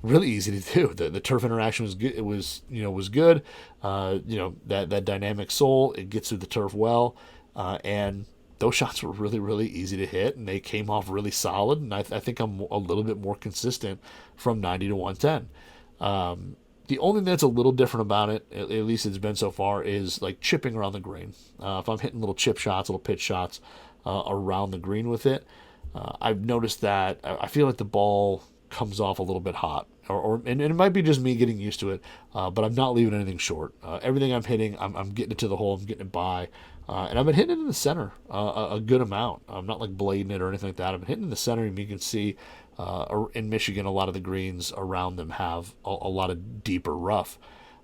Really easy to do. The turf interaction was good. It was good. That dynamic sole, it gets through the turf well, and those shots were really, really easy to hit, and they came off really solid. And I think I'm a little bit more consistent from 90 to 110. The only thing that's a little different about it, at least it's been so far, is like chipping around the green. If I'm hitting little chip shots, little pitch shots around the green with it, I've noticed that I feel like the ball comes off a little bit hot, and it might be just me getting used to it, but I'm not leaving anything short. Everything I'm hitting, I'm getting it to the hole, I'm getting it by, and I've been hitting it in the center a good amount. I'm not like blading it or anything like that. I've been hitting in the center, and you can see in Michigan, a lot of the greens around them have a lot of deeper rough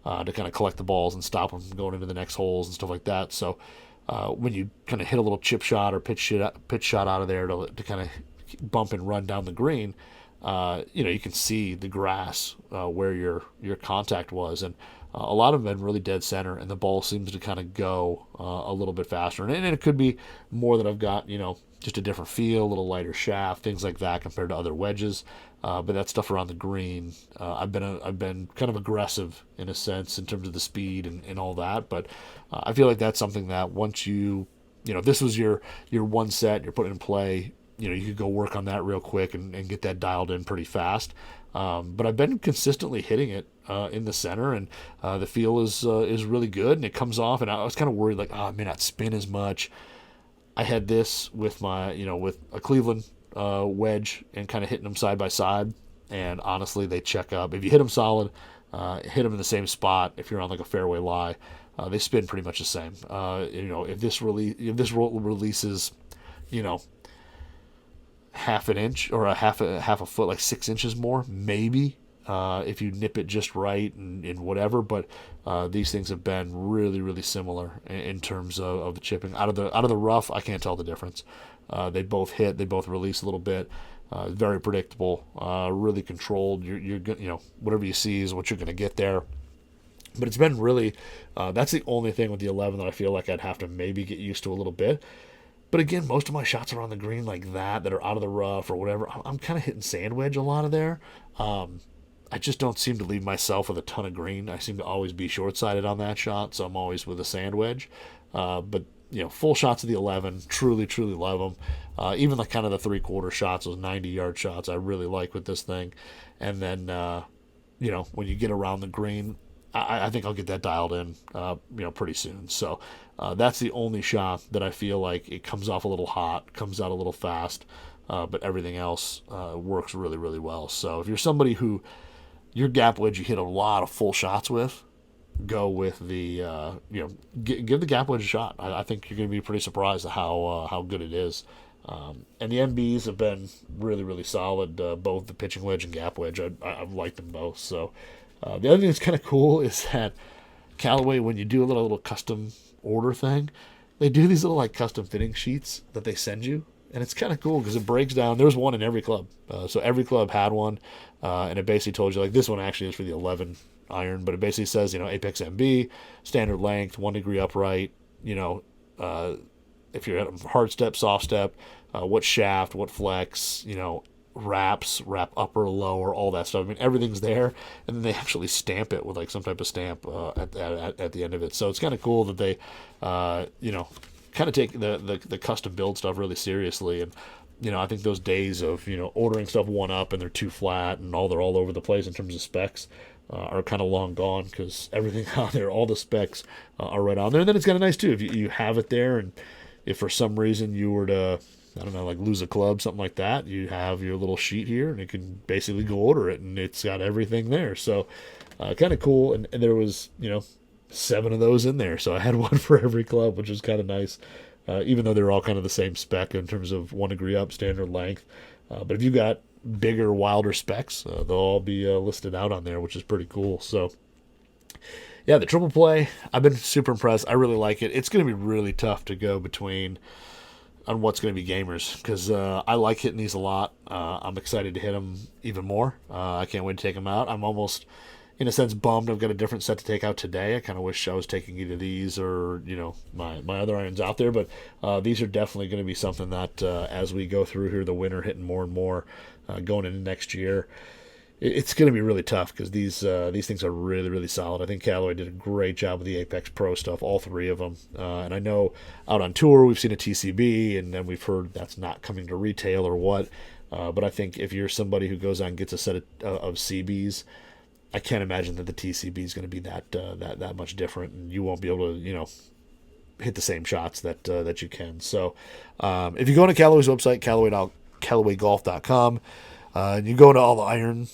to kind of collect the balls and stop them from going into the next holes and stuff like that. So when you kind of hit a little chip shot or pitch shot out of there to kind of bump and run down the green, you can see the grass where your contact was, and a lot of them been really dead center, and the ball seems to kind of go a little bit faster, and it could be more that I've got just a different feel, a little lighter shaft, things like that compared to other wedges. But that stuff around the green, I've been kind of aggressive in a sense in terms of the speed and all that. But I feel like that's something that once this was your one set, you're putting in play. You could go work on that real quick and get that dialed in pretty fast. But I've been consistently hitting it in the center, and the feel is really good, and it comes off. And I was kind of worried, like, it may not spin as much. I had this with my, with a Cleveland wedge and kind of hitting them side by side, and honestly, they check up. If you hit them solid, hit them in the same spot. If you're on like a fairway lie, they spin pretty much the same. If this releases, half an inch or half a foot, like 6 inches more, maybe, if you nip it just right and whatever. But these things have been really, really similar in terms of the chipping out of the rough. I can't tell the difference. They both hit, they both release a little bit. Very predictable, really controlled. You're whatever you see is what you're gonna get there. But it's been really, that's the only thing with the 11 that I feel like I'd have to maybe get used to a little bit. But again, most of my shots are on the green like that are out of the rough or whatever. I'm kind of hitting sand wedge a lot of there. I just don't seem to leave myself with a ton of green. I seem to always be short-sided on that shot, so I'm always with a sand wedge. But full shots of the 11, truly, truly love them. Even like kind of the 3/4 shots, those 90-yard shots, I really like with this thing. And then, when you get around the green, I think I'll get that dialed in, pretty soon. So that's the only shot that I feel like it comes off a little hot, comes out a little fast, but everything else works really, really well. So if you're somebody who your gap wedge you hit a lot of full shots with, go with the give the gap wedge a shot. I think you're going to be pretty surprised at how good it is. And the MBs have been really, really solid, both the pitching wedge and gap wedge. I've liked them both. So the other thing that's kind of cool is that Callaway, when you do a little custom order thing, they do these little like custom fitting sheets that they send you, and it's kind of cool because it breaks down. There's one in every club, so every club had one, and it basically told you, like, this one actually is for the 11 iron, but it basically says Apex MB, standard length, 1 degree upright, if you're at a hard step, soft step, what shaft, what flex, wrap upper, lower, all that stuff. I mean, everything's there, and then they actually stamp it with like some type of stamp at the end of it. So it's kind of cool that they, kind of take the custom build stuff really seriously. And I think those days of, ordering stuff one up and they're too flat and they're all over the place in terms of specs are kind of long gone, because everything on there, all the specs are right on there. And then it's kind of nice too if you have it there, and if for some reason you were to, I don't know, like lose a club, something like that, you have your little sheet here and you can basically go order it and it's got everything there. So kind of cool. And there was, 7 of those in there. So I had one for every club, which is kind of nice. Even though they're all kind of the same spec in terms of 1 degree up, standard length. But if you got bigger, wilder specs, they'll all be listed out on there, which is pretty cool. So, yeah, the triple play, I've been super impressed. I really like it. It's going to be really tough to go between on what's going to be gamers, because I like hitting these a lot. I'm excited to hit them even more. I can't wait to take them out. I'm almost, in a sense, bummed I've got a different set to take out today. I kind of wish I was taking either these or, my other irons out there. But these are definitely going to be something that as we go through here, the winter hitting more and more going into next year, it's going to be really tough, because these things are really, really solid. I think Callaway did a great job with the Apex Pro stuff, all 3 of them. And I know out on tour we've seen a TCB, and then we've heard that's not coming to retail or what. But I think if you're somebody who goes out and gets a set of CBs, I can't imagine that the TCB is going to be that much different, and you won't be able to, hit the same shots that you can. So if you go on to Callaway's website, CallawayGolf.com, and you go into all the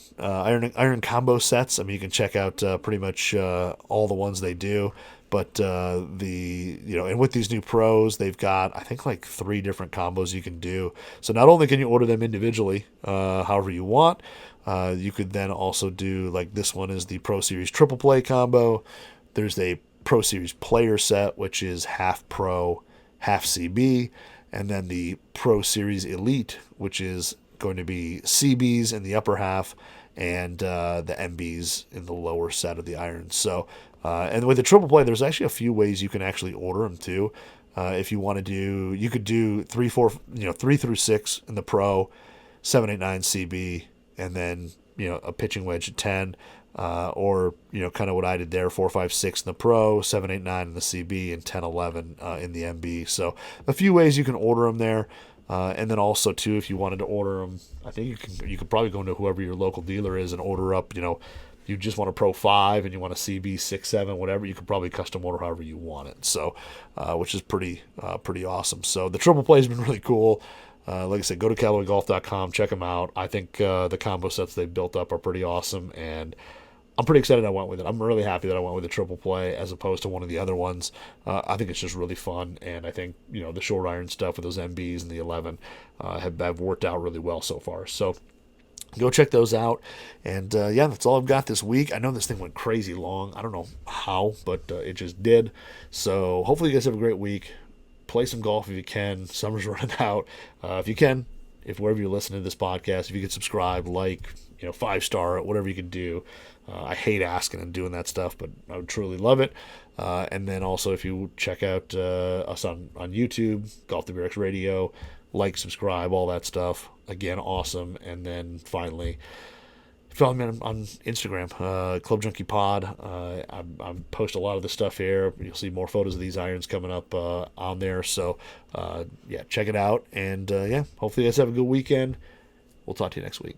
iron combo sets. I mean, you can check out pretty much all the ones they do. But and with these new pros, they've got, I think, like 3 different combos you can do. So not only can you order them individually, however you want, you could then also do, like, this one is the Pro Series Triple Play combo. There's a Pro Series Player set, which is half Pro, half CB, and then the Pro Series Elite, which is going to be CBs in the upper half and the MBs in the lower set of the irons. So, and with the triple play, there's actually a few ways you can actually order them too. If you want to do, you could do 3 through 6 in the Pro, 7, 8, 9 CB, and then a pitching wedge at 10, or kind of what I did there, 4, 5, 6 in the Pro, 7, 8, 9 in the CB, and 10, 11 in the MB. So a few ways you can order them there. And then also too, if you wanted to order them, I think you could probably go into whoever your local dealer is and order up. You just want a Pro 5 and you want a CB 6, 7, whatever. You could probably custom order however you want it. So, which is pretty awesome. So the triple play has been really cool. Like I said, go to CallawayGolf.com, check them out. I think the combo sets they've built up are pretty awesome, and I'm pretty excited I went with it. I'm really happy that I went with the triple play as opposed to one of the other ones. I think it's just really fun, and I think the short iron stuff with those MBs and the 11 have worked out really well so far. So go check those out. And that's all I've got this week. I know this thing went crazy long. I don't know how, but it just did. So hopefully you guys have a great week. Play some golf if you can. Summer's running out. If you can, if wherever you're listening to this podcast, if you could subscribe, 5-star it, whatever you can do. I hate asking and doing that stuff, but I would truly love it. And then also, if you check out us on YouTube, Golf WRX Radio, subscribe, all that stuff. Again, awesome. And then finally, follow me on Instagram, Club Junkie Pod. I post a lot of the stuff here. You'll see more photos of these irons coming up on there. So, check it out. And, hopefully you guys have a good weekend. We'll talk to you next week.